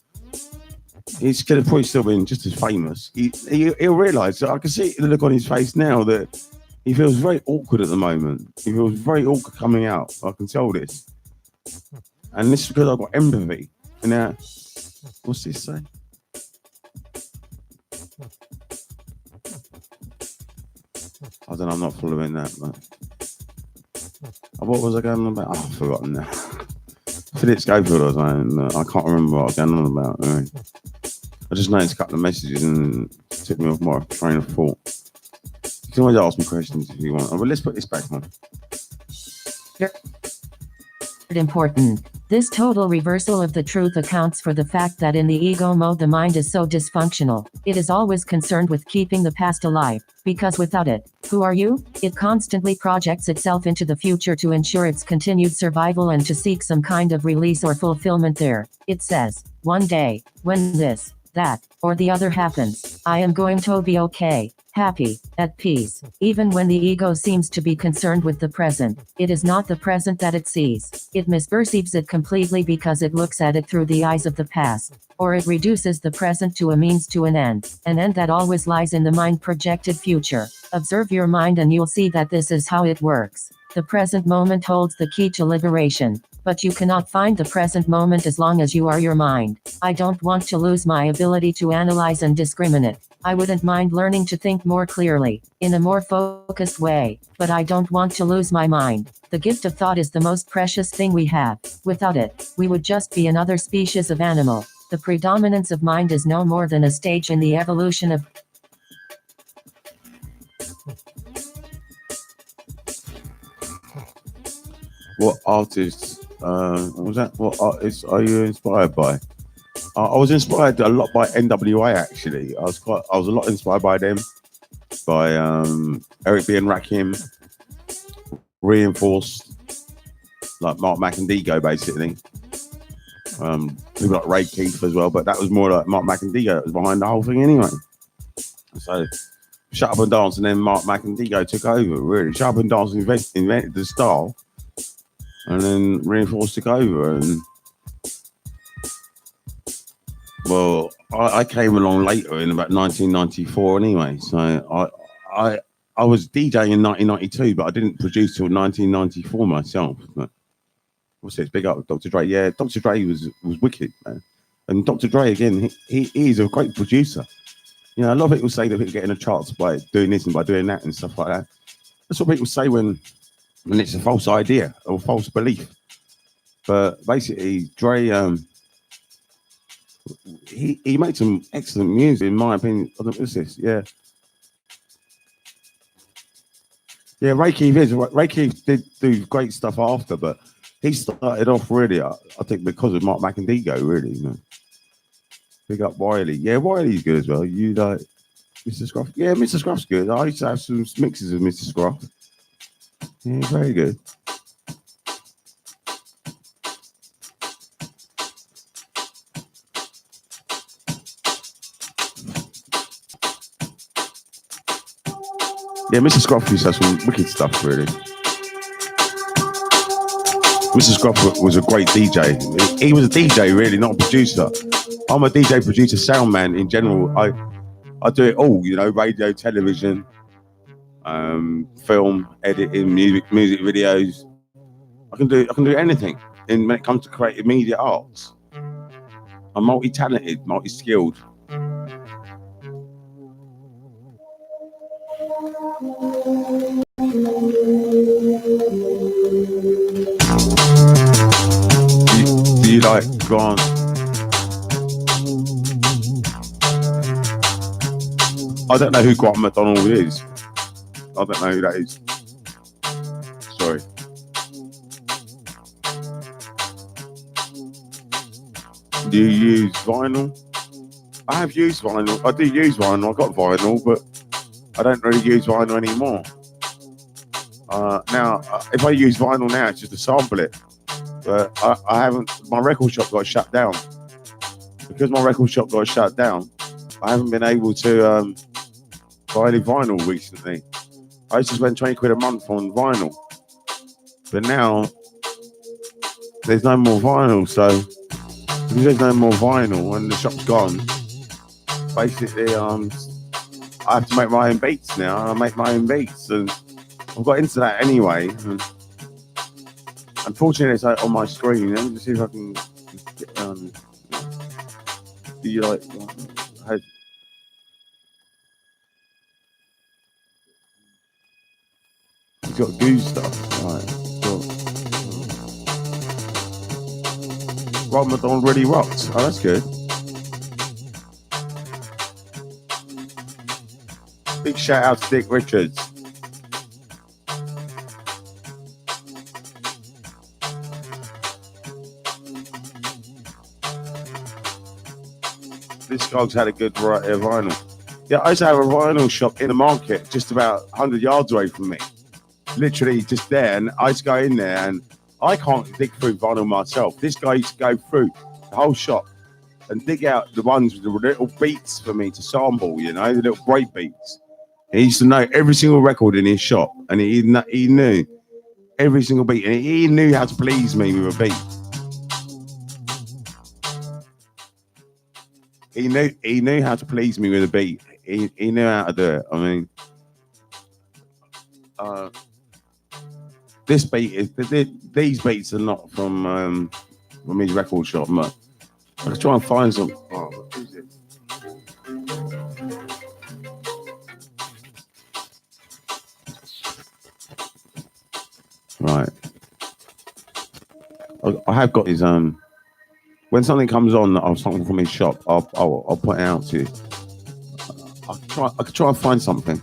He's could have probably still been just as famous. He'll realise that I can see the look on his face now that he feels very awkward at the moment. He feels very awkward coming out. I can tell this. And this is because I've got empathy. And now, what's this say? I don't know, I'm not following that. But what was I going on about? Oh, I've forgotten now. Philip Schofield or something. I can't remember what I was going on about. Right. I just noticed a couple of messages and it took me off my train of thought. You can always ask me questions if you want. But let's put this back on. Important. This total reversal of the truth accounts for the fact that in the ego mode the mind is so dysfunctional. It is always concerned with keeping the past alive, because without it, who are you? It constantly projects itself into the future to ensure its continued survival and to seek some kind of release or fulfillment there. It says, one day, when this, that, or the other happens, I am going to be okay, happy, at peace. Even when the ego seems to be concerned with the present, it is not the present that it sees. It misperceives it completely because it looks at it through the eyes of the past, or it reduces the present to a means to an end that always lies in the mind projected future. Observe your mind and you'll see that this is how it works. The present moment holds the key to liberation, but you cannot find the present moment as long as you are your mind. I don't want to lose my ability to analyze and discriminate. I wouldn't mind learning to think more clearly, in a more focused way, but I don't want to lose my mind. The gift of thought is the most precious thing we have. Without it, we would just be another species of animal. The predominance of mind is no more than a stage in the evolution of What artists, what was that? What artists are you inspired by? I was inspired a lot by NWA, actually. I was a lot inspired by them, by Eric B. and Rakim, Reinforced, like Mark Macandigo, basically. People like Ray Keith as well, but that was more like Mark Macandigo that was behind the whole thing anyway. So Shut Up and Dance, and then Mark Macandigo took over, really. Shut Up and Dance invented the style, and then Reinforced took over. And well, I came along later in about 1994 anyway. So I was DJing in 1992, but I didn't produce till 1994 myself. But what's this? Big up Dr. Dre. Yeah, Dr. Dre was wicked, man. And Dr. Dre, again, he is a great producer. You know, a lot of people say that people get in the charts by doing this and by doing that and stuff like that. That's what people say when it's a false idea or false belief. But basically, Dre, he made some excellent music, in my opinion. What's this? Yeah. Yeah, Ray Keith did do great stuff after, but he started off really, I think, because of Mark Macandigo, really. You know. Big up Wiley. Yeah, Wiley's good as well. You like Mr. Scruff? Yeah, Mr. Scruff's good. I used to have some mixes of Mr. Scruff. Yeah, very good. Yeah, Mr. Scruff used to have some wicked stuff, really. Mr. Scruff was a great DJ. He was a DJ, really, not a producer. I'm a DJ, producer, sound man in general. I do it all, you know, radio, television, film, editing, music videos. I can do anything. And when it comes to creative media arts, I'm multi-talented, multi-skilled. Do you like Grant? I don't know who Grant McDonald is. I don't know who that is. Sorry. Do you use vinyl? I have used vinyl. I do use vinyl. I got vinyl, but I don't really use vinyl anymore. Now, if I use vinyl now, it's just to sample it. But I haven't. My record shop got shut down. Because my record shop got shut down, I haven't been able to buy any vinyl recently. I used to spend 20 quid a month on vinyl. But now, there's no more vinyl. So, because there's no more vinyl and the shop's gone, basically, I have to make my own beats now. And I make my own beats. And I've got into that anyway. And unfortunately, it's like on my screen. Let me just see if I can get, do you like how, it's got goo stuff. Right. Ramadan really rocks. Oh, that's good. Big shout out to Dick Richards. This guy's had a good variety of vinyl. Yeah, I used to have a vinyl shop in the market just about 100 yards away from me. Literally just there. And I used to go in there and I can't dig through vinyl myself. This guy used to go through the whole shop and dig out the ones with the little beats for me to sample, you know, the little break beats. He used to know every single record in his shop and he knew every single beat and he knew how to please me with a beat. He knew how to please me with a beat. He knew how to do it. I mean, this beat is these beats are not from his record shop. But I can try and find some. Oh, what is it? Right. I have got his when something comes on or something from his shop, I'll point it out to you. I could try and find something.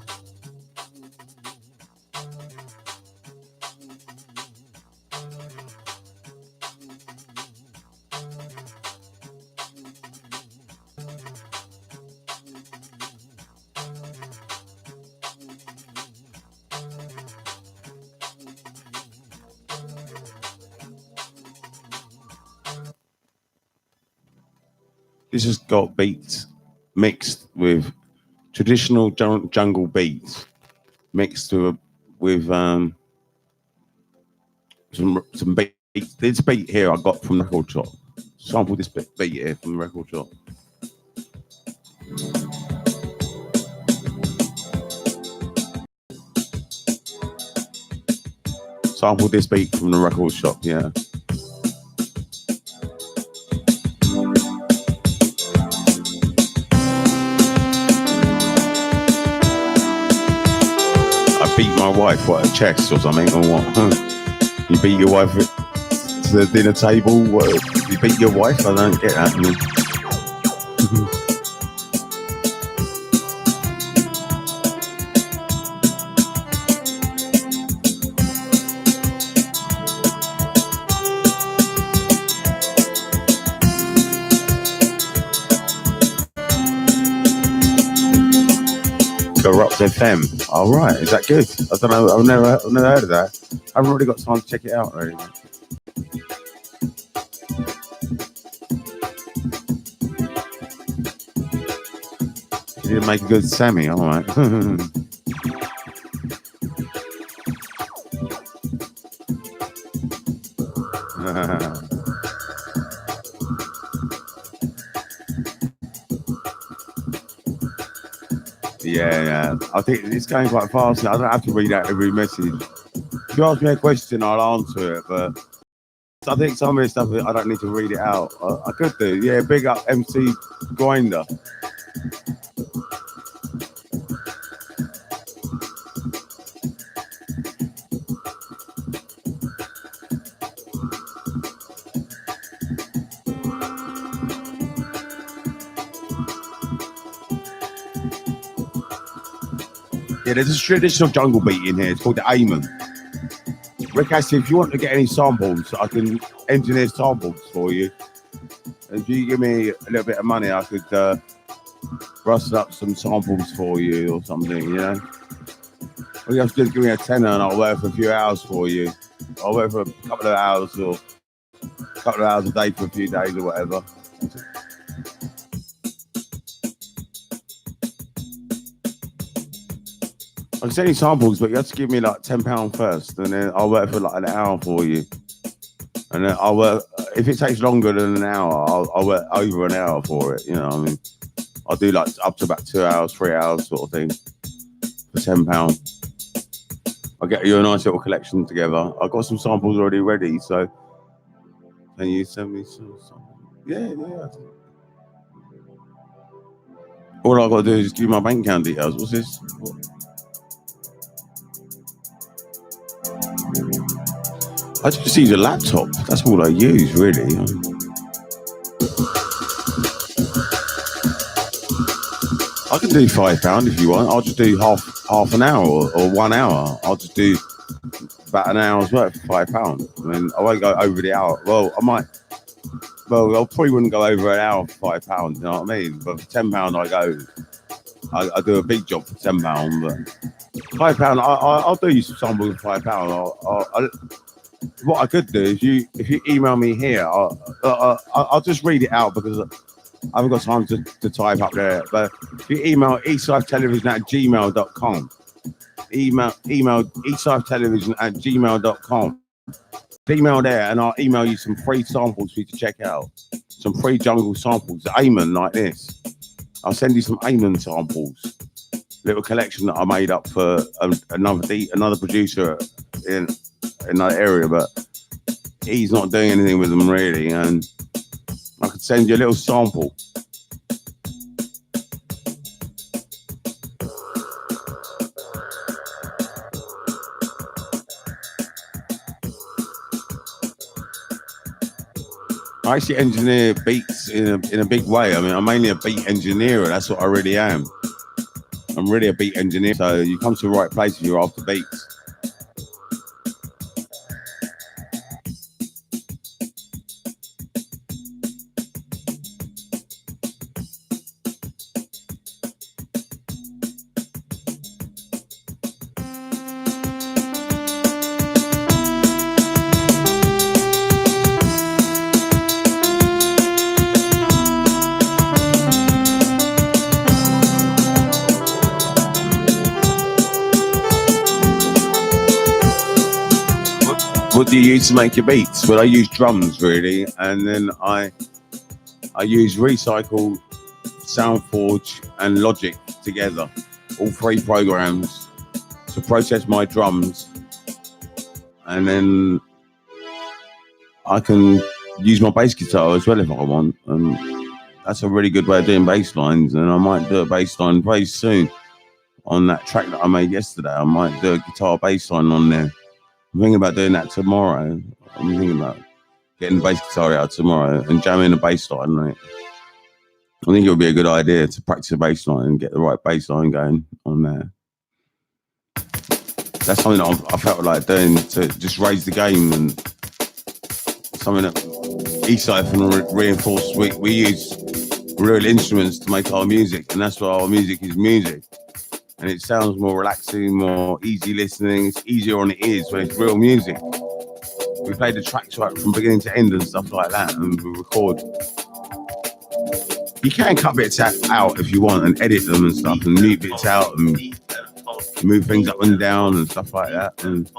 This has got beats mixed with traditional jungle beats, mixed with some beats. This beat here I got from the record shop. Sample this beat here from the record shop. Sample this beat from the record shop, yeah. Beat my wife at a chest or something, or what? You beat your wife to the dinner table? What? You beat your wife? I don't get that. Corrupt FM. All right, is that good? I don't know. I've never heard of that. I haven't really got time to check it out. Really. You didn't make a good Sammy. All right. Yeah. I think it's going quite fast. I don't have to read out every message. If you ask me a question, I'll answer it. But I think some of this stuff, I don't need to read it out. I could do. Yeah, big up MC Grinder. Yeah, there's a traditional jungle beat in here. It's called the Amen. Rick asked if you want to get any samples, I can engineer samples for you. And if you give me a little bit of money, I could rustle up some samples for you or something, you know. All you have to do is give me a tenner and I'll work for a few hours for you. I'll work for a couple of hours or a couple of hours a day for a few days or whatever. I can send you samples, but you have to give me like £10 first, and then I'll work for like an hour for you. And then I'll work, if it takes longer than an hour, I'll work over an hour for it, you know what I mean? I'll do like up to about 2 hours, 3 hours sort of thing for £10. I'll get you a nice little collection together. I've got some samples already ready, so can you send me some? Yeah. All I've got to do is just give you my bank account details. What's this? I just use a laptop. That's all I use, really. I can do £5 if you want. I'll just do half an hour or 1 hour. I'll just do about an hour's work for £5. I mean, I won't go over the hour. Well, I might. Well, I probably wouldn't go over an hour for £5. You know what I mean? But for £10, I do a big job for £10. But £5, I'll do you some samples for £5. What I could do is if you email me here, I'll just read it out because I haven't got time to type up there. But if you email eastlifetelevision@gmail.com, email eastlifetelevision@gmail.com. Email there, and I'll email you some free samples for you to check out. Some free jungle samples, Amen like this. I'll send you some Amen samples. Little collection that I made up for another producer in that area, but he's not doing anything with them really, and I could send you a little sample. I actually engineer beats in a big way. I mean, I'm mainly a beat engineer. That's what I really am. I'm really a beat engineer. So you come to the right place if you're after beats. What do you use to make your beats? Well, I use drums really, and then I use Recycle, Soundforge, and Logic together, all 3 programs to process my drums, and then I can use my bass guitar as well if I want, and that's a really good way of doing bass lines. And I might do a bass line very soon on that track that I made yesterday. I might do a guitar bass line on there. I'm thinking about doing that tomorrow. I'm thinking about getting the bass guitar out tomorrow and jamming the bass line on it. I think it would be a good idea to practice a bass line and get the right bass line going on there. That's something that I felt like doing to just raise the game, and something that Eastside can reinforce. We use real instruments to make our music, and that's why our music is music. And it sounds more relaxing, more easy listening. It's easier on the ears when it's real music. We play the tracks right from beginning to end and stuff like that, and we record. You can cut bits out if you want and edit them and stuff, and mute bits out and move things up and down and stuff like that. And is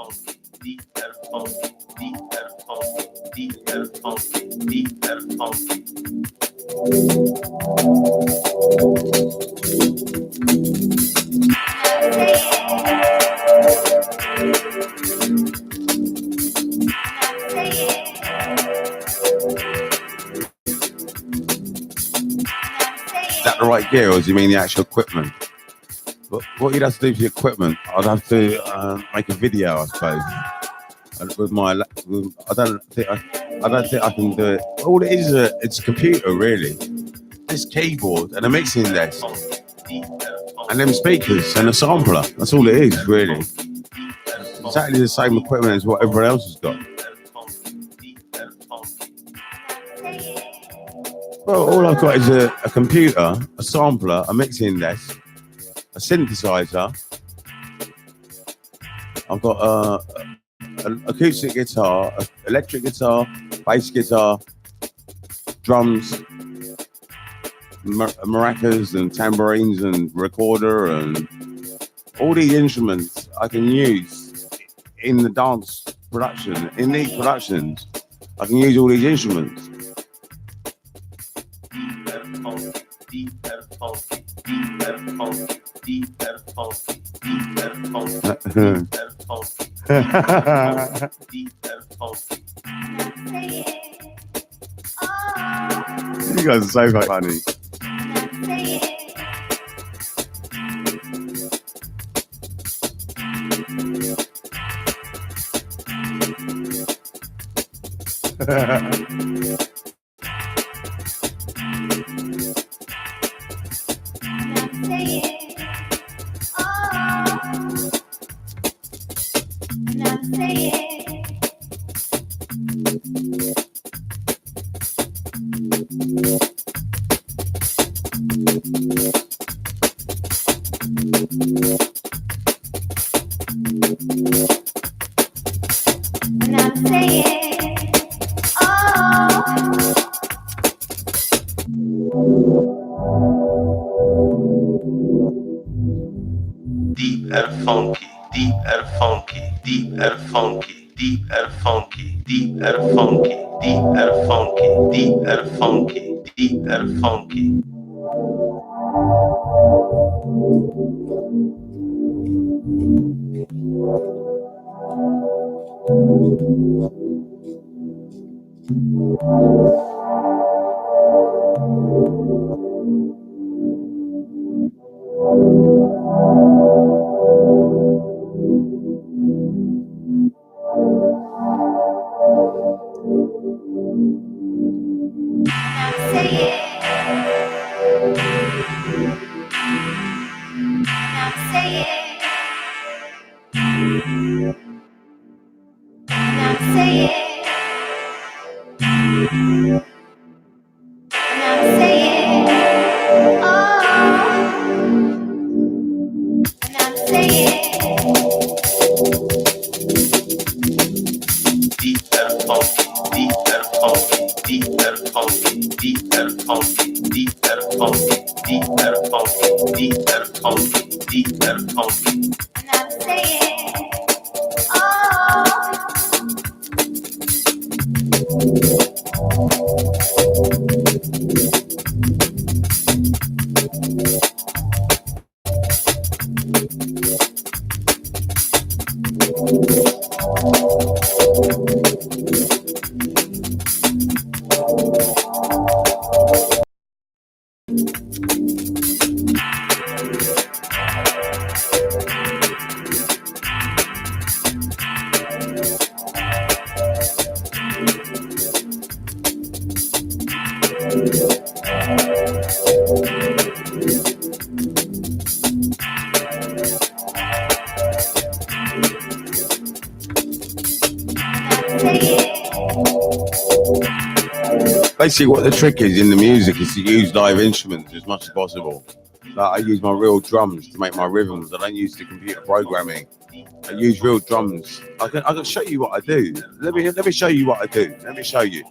that the right gear, or do you mean the actual equipment? But what you'd have to do for the equipment, I'd have to make a video, I suppose. With my, I don't think I can do it. All it is, it's a computer really. This keyboard and a mixing desk, and them speakers and a sampler. That's all it is really. Exactly the same equipment as what everyone else has got. Well, all I've got is a computer, a sampler, a mixing desk, a synthesizer. I've got an acoustic guitar, an electric guitar, bass guitar, drums, maracas and tambourines and recorder and all these instruments I can use in the dance production. In these productions, I can use all these instruments. You guys are so funny. Deep and funky, deep and funky, deep and funky, deep and funky, deep and funky, deep and funky, deep and funky, deep and funky. Basically, what the trick is in the music is to use live instruments as much as possible. Like I use my real drums to make my rhythms. I don't use the computer programming. I use real drums. I can show you what I do. Let me show you what I do. Let me show you.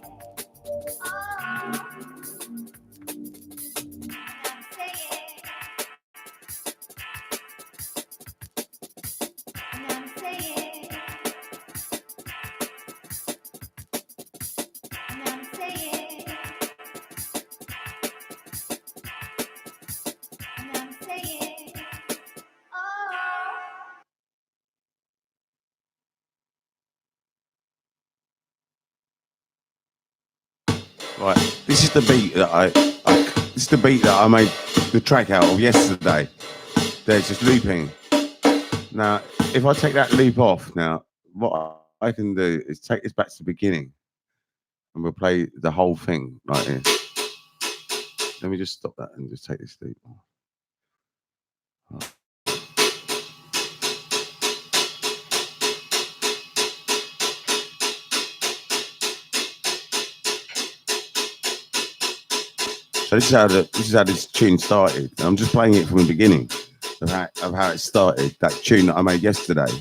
Right, this is the beat that this is the beat that I made the track out of yesterday. There's just looping. Now, if I take that loop off, now what I can do is take this back to the beginning, and we'll play the whole thing right here. Let me just stop that and just take this loop off. So this is how this tune started. I'm just playing it from the beginning of how it started. That tune that I made yesterday,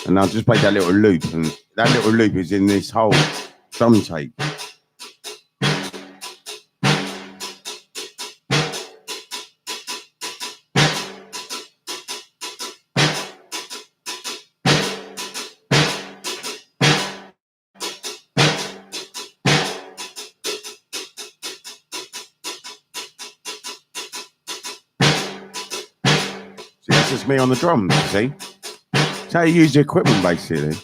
and I'll just play that little loop, and that little loop is in this whole drum tape. See, that's just me on the drums. See, that's how you use the equipment, basically.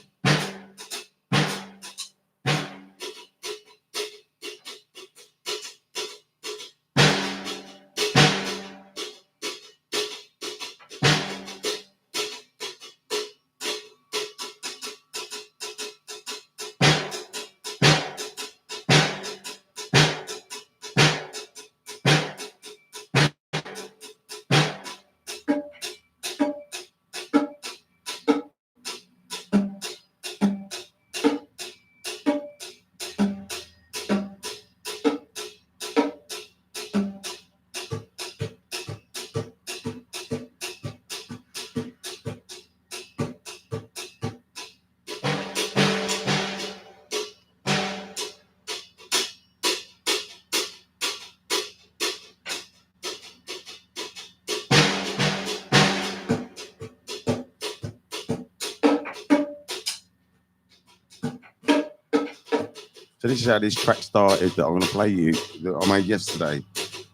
So this is how this track started that I'm going to play you that I made yesterday,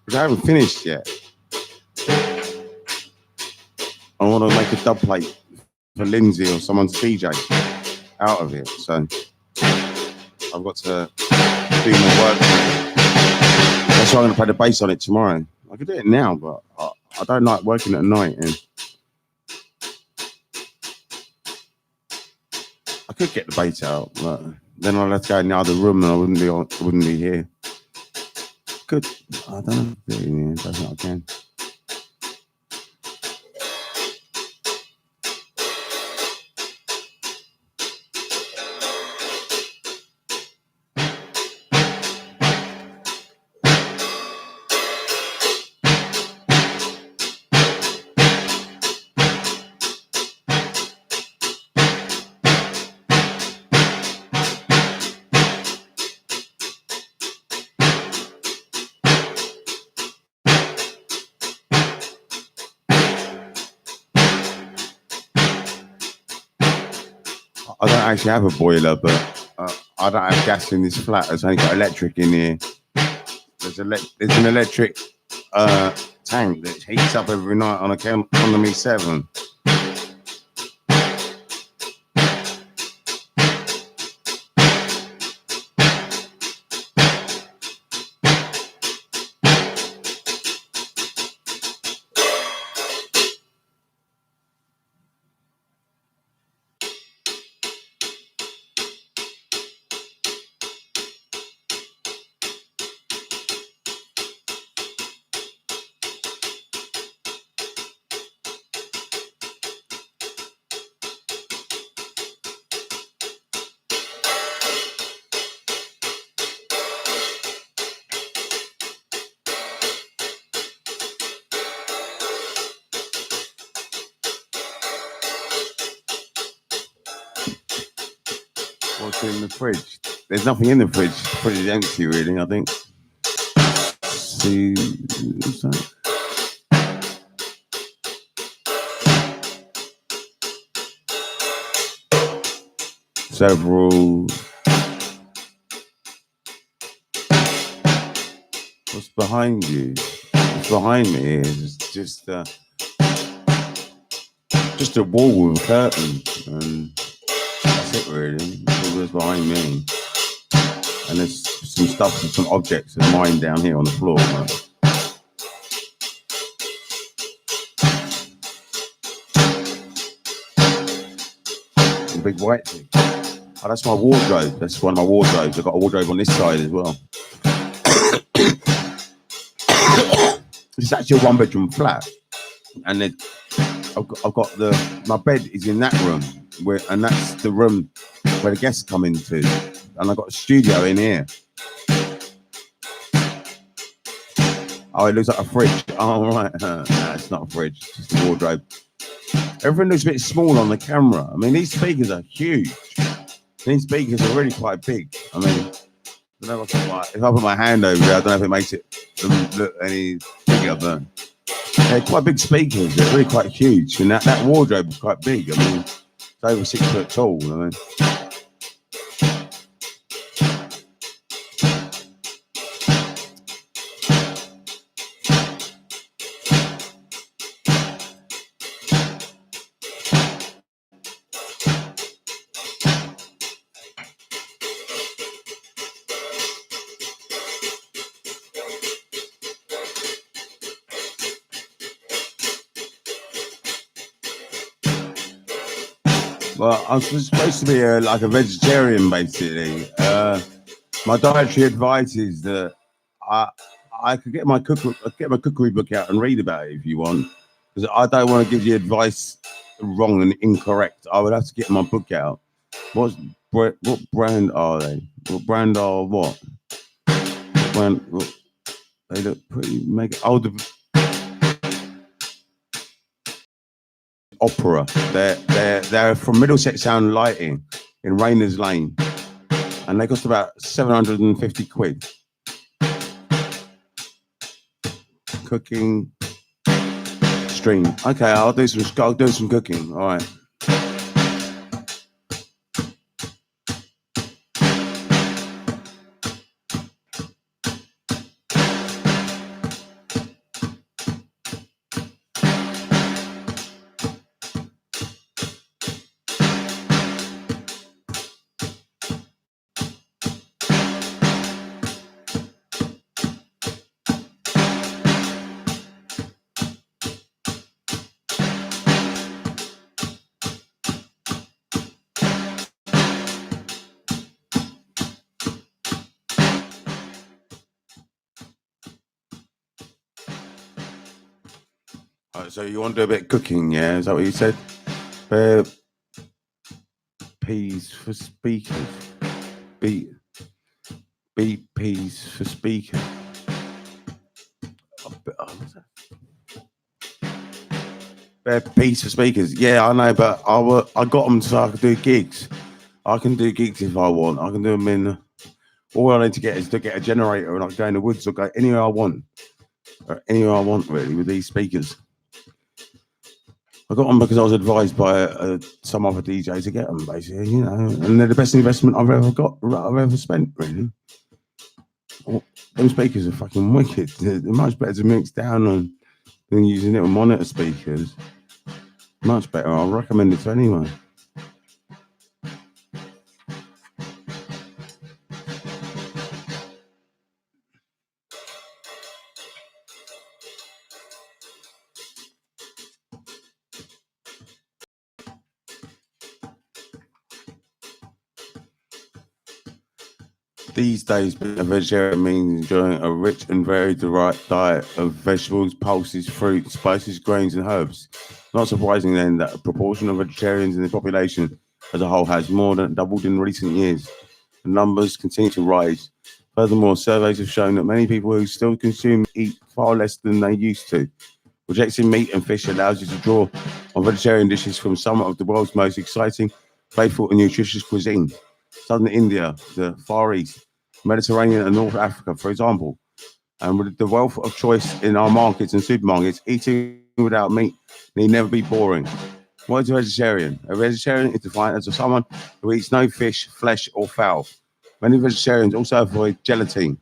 but I haven't finished yet. I want to make a dub plate for Lindsay or someone's DJ out of it. So I've got to do more work. That's why I'm going to play the bass on it tomorrow. I could do it now, but I don't like working at night. And I could get the bass out, but then I'd have to go in the other room and I wouldn't be here. Good. I don't know if I do it in here. I don't think I can. I don't actually have a boiler, but I don't have gas in this flat. It's only got electric in here. There's an electric tank that heats up every night on economy 7. What's in the fridge? There's nothing in the fridge. The fridge is empty, really, I think. See, what's that? Several. What's behind you? What's behind me is just a wall with a curtain, and that's it, really. That's all that's behind me. And there's some stuff, some objects of mine down here on the floor. Right? The big white thing. Oh, that's my wardrobe. That's one of my wardrobes. I've got a wardrobe on this side as well. It's actually a 1-bedroom flat, and I've got my bed is in that room, and that's the room where the guests come into, and I've got a studio in here. Oh, it looks like a fridge. Oh, right. No, it's not a fridge. It's just a wardrobe. Everything looks a bit small on the camera. I mean, these speakers are huge. These speakers are really quite big. I mean, I don't know if I put my hand over there, I don't know if it makes it look any bigger, but they're quite big speakers. They're really quite huge. And that wardrobe is quite big. I mean, it's over 6 foot tall. I mean, well, I was supposed to be like a vegetarian, basically. My dietary advice is that I I could get my cookery book out and read about it if you want, because I don't want to give you advice wrong and incorrect. I would have to get my book out. What brand are they? What brand are what? Brand, what, they look pretty mega. Oh, the Opera. They're from Middlesex Sound Lighting in Rayners Lane, and they cost about 750 quid. Cooking stream. Okay, I'll do some cooking. All right. So you want to do a bit of cooking, yeah? Is that what you said? Peas for speakers. Beat peas for speakers. Peas for speakers. Yeah, I know, but I got them so I can do gigs. I can do gigs if I want. I can do them in. All I need to get is to get a generator and I can go in the woods or go anywhere I want. Or anywhere I want, really, with these speakers. I got them because I was advised by some other DJ to get them, basically, you know, and they're the best investment I've ever spent, really. Them speakers are fucking wicked. They're much better to mix down than using little monitor speakers. Much better. I'll recommend it to anyone. These days, being a vegetarian means enjoying a rich and varied diet of vegetables, pulses, fruits, spices, grains, and herbs. Not surprising then that a proportion of vegetarians in the population as a whole has more than doubled in recent years. The numbers continue to rise. Furthermore, surveys have shown that many people who still consume eat far less than they used to. Rejecting meat and fish allows you to draw on vegetarian dishes from some of the world's most exciting, faithful, and nutritious cuisine. Southern India, the Far East, Mediterranean, and North Africa, for example. And with the wealth of choice in our markets and supermarkets, eating without meat need never be boring. What is a vegetarian? A vegetarian is defined as someone who eats no fish, flesh, or fowl. Many vegetarians also avoid gelatin,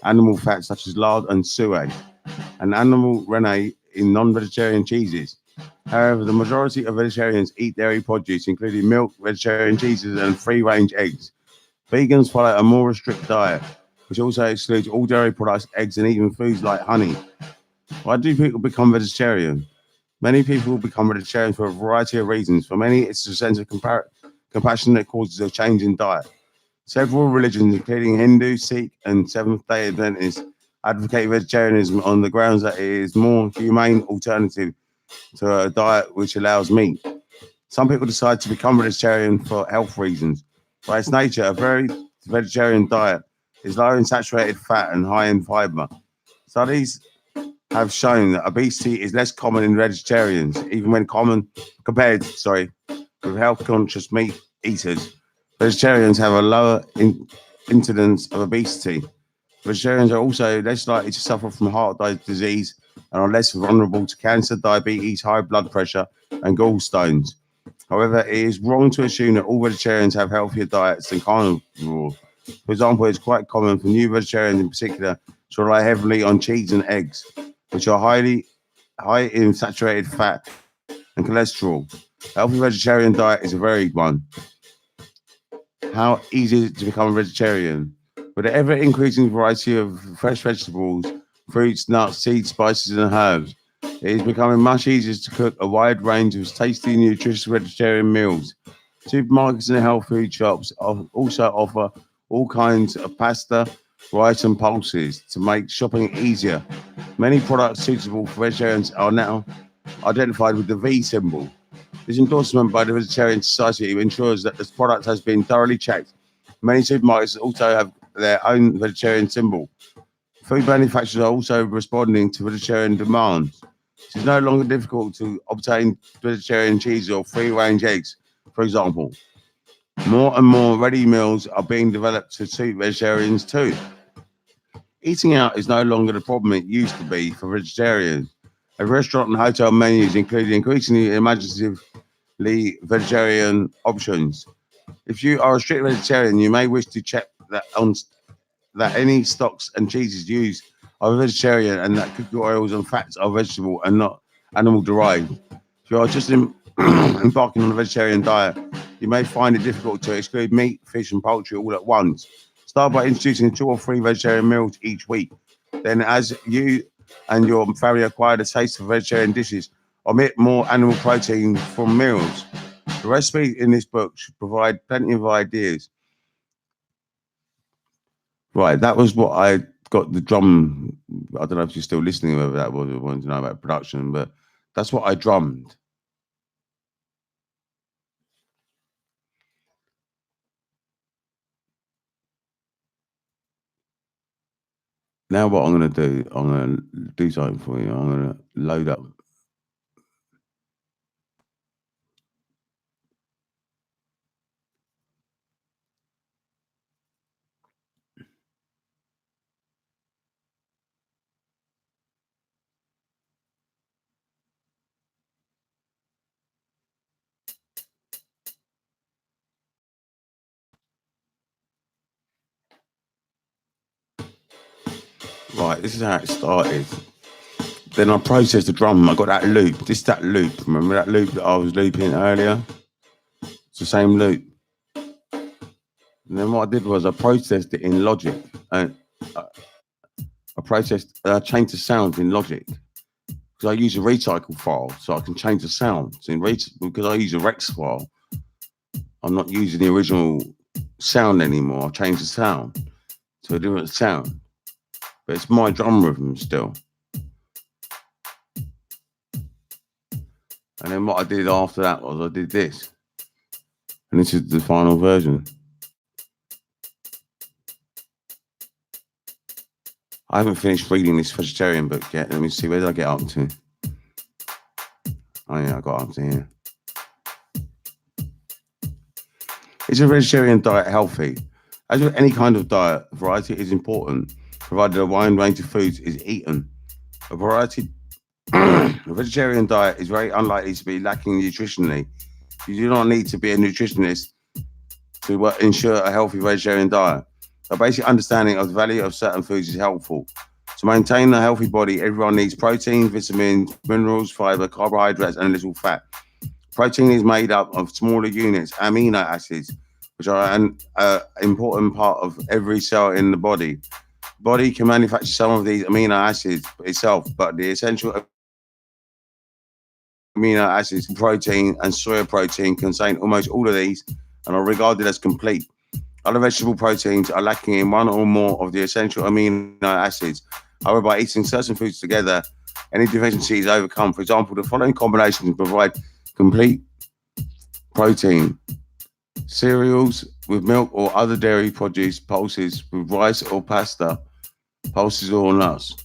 animal fats such as lard and suet, and animal rennet in non-vegetarian cheeses. However, the majority of vegetarians eat dairy produce, including milk, vegetarian cheeses, and free-range eggs. Vegans follow a more strict diet, which also excludes all dairy products, eggs, and even foods like honey. Why do people become vegetarian? Many people become vegetarian for a variety of reasons. For many, it's a sense of compassion that causes a change in diet. Several religions, including Hindu, Sikh, and Seventh-day Adventists, advocate vegetarianism on the grounds that it is a more humane alternative to a diet which allows meat. Some people decide to become vegetarian for health reasons. By its nature, a very vegetarian diet is low in saturated fat and high in fiber. Studies have shown that obesity is less common in vegetarians, even when compared with health-conscious meat eaters. Vegetarians have a lower incidence of obesity. Vegetarians are also less likely to suffer from heart disease and are less vulnerable to cancer, diabetes, high blood pressure, and gallstones. However, it is wrong to assume that all vegetarians have healthier diets than carnivores. For example, it's quite common for new vegetarians in particular to rely heavily on cheese and eggs, which are high in saturated fat and cholesterol. A healthy vegetarian diet is a varied one. How easy is it to become a vegetarian? With the ever-increasing variety of fresh vegetables, fruits, nuts, seeds, spices, and herbs, it is becoming much easier to cook a wide range of tasty, nutritious vegetarian meals. Supermarkets and health food shops also offer all kinds of pasta, rice, and pulses to make shopping easier. Many products suitable for vegetarians are now identified with the V symbol. This endorsement by the Vegetarian Society ensures that this product has been thoroughly checked. Many supermarkets also have their own vegetarian symbol. Food manufacturers are also responding to vegetarian demands. It is no longer difficult to obtain vegetarian cheese or free-range eggs, for example. More and more ready meals are being developed to suit vegetarians too. Eating out is no longer the problem it used to be for vegetarians. A restaurant and hotel menus include increasingly imaginatively vegetarian options. If you are a strict vegetarian, you may wish to check that any stocks and cheeses used are vegetarian and that cooking oils and fats are vegetable and not animal derived. If you are just embarking on a vegetarian diet, you may find it difficult to exclude meat, fish, and poultry all at once. Start by introducing 2 or 3 vegetarian meals each week. Then, as you and your family acquire the taste of vegetarian dishes, omit more animal protein from meals. The recipe in this book should provide plenty of ideas. Right, that was what I got the drum. I don't know if you're still listening, whether that was wanting to know about production, but that's what I drummed. Now what I'm going to do, I'm going to do something for you. I'm going to load up. Right, this is how it started. Then I processed the drum. I got that loop. That loop. Remember that loop that I was looping earlier? It's the same loop. And then what I did was I processed it in Logic. And I changed the sound in Logic. Because I use a recycle file, so I can change the sound. Because I use a Rex file, I'm not using the original sound anymore. I've changed the sound to a different sound. But it's my drum rhythm still. And then what I did after that was I did this. And this is the final version. I haven't finished reading this vegetarian book yet. Let me see, where did I get up to? Oh yeah, I got up to here. Is a vegetarian diet healthy? As with any kind of diet, variety is important, provided a wide range of foods is eaten. A vegetarian diet is very unlikely to be lacking nutritionally. You do not need to be a nutritionist to ensure a healthy vegetarian diet. A basic understanding of the value of certain foods is helpful. To maintain a healthy body, everyone needs protein, vitamins, minerals, fiber, carbohydrates, and a little fat. Protein is made up of smaller units, amino acids, which are an important part of every cell in the body. The body can manufacture some of these amino acids itself, but the essential amino acids, protein, and soy protein contain almost all of these and are regarded as complete. Other vegetable proteins are lacking in one or more of the essential amino acids. However, by eating certain foods together, any deficiency is overcome. For example, the following combinations provide complete protein: cereals with milk or other dairy produce, pulses with rice or pasta, pulses or nuts.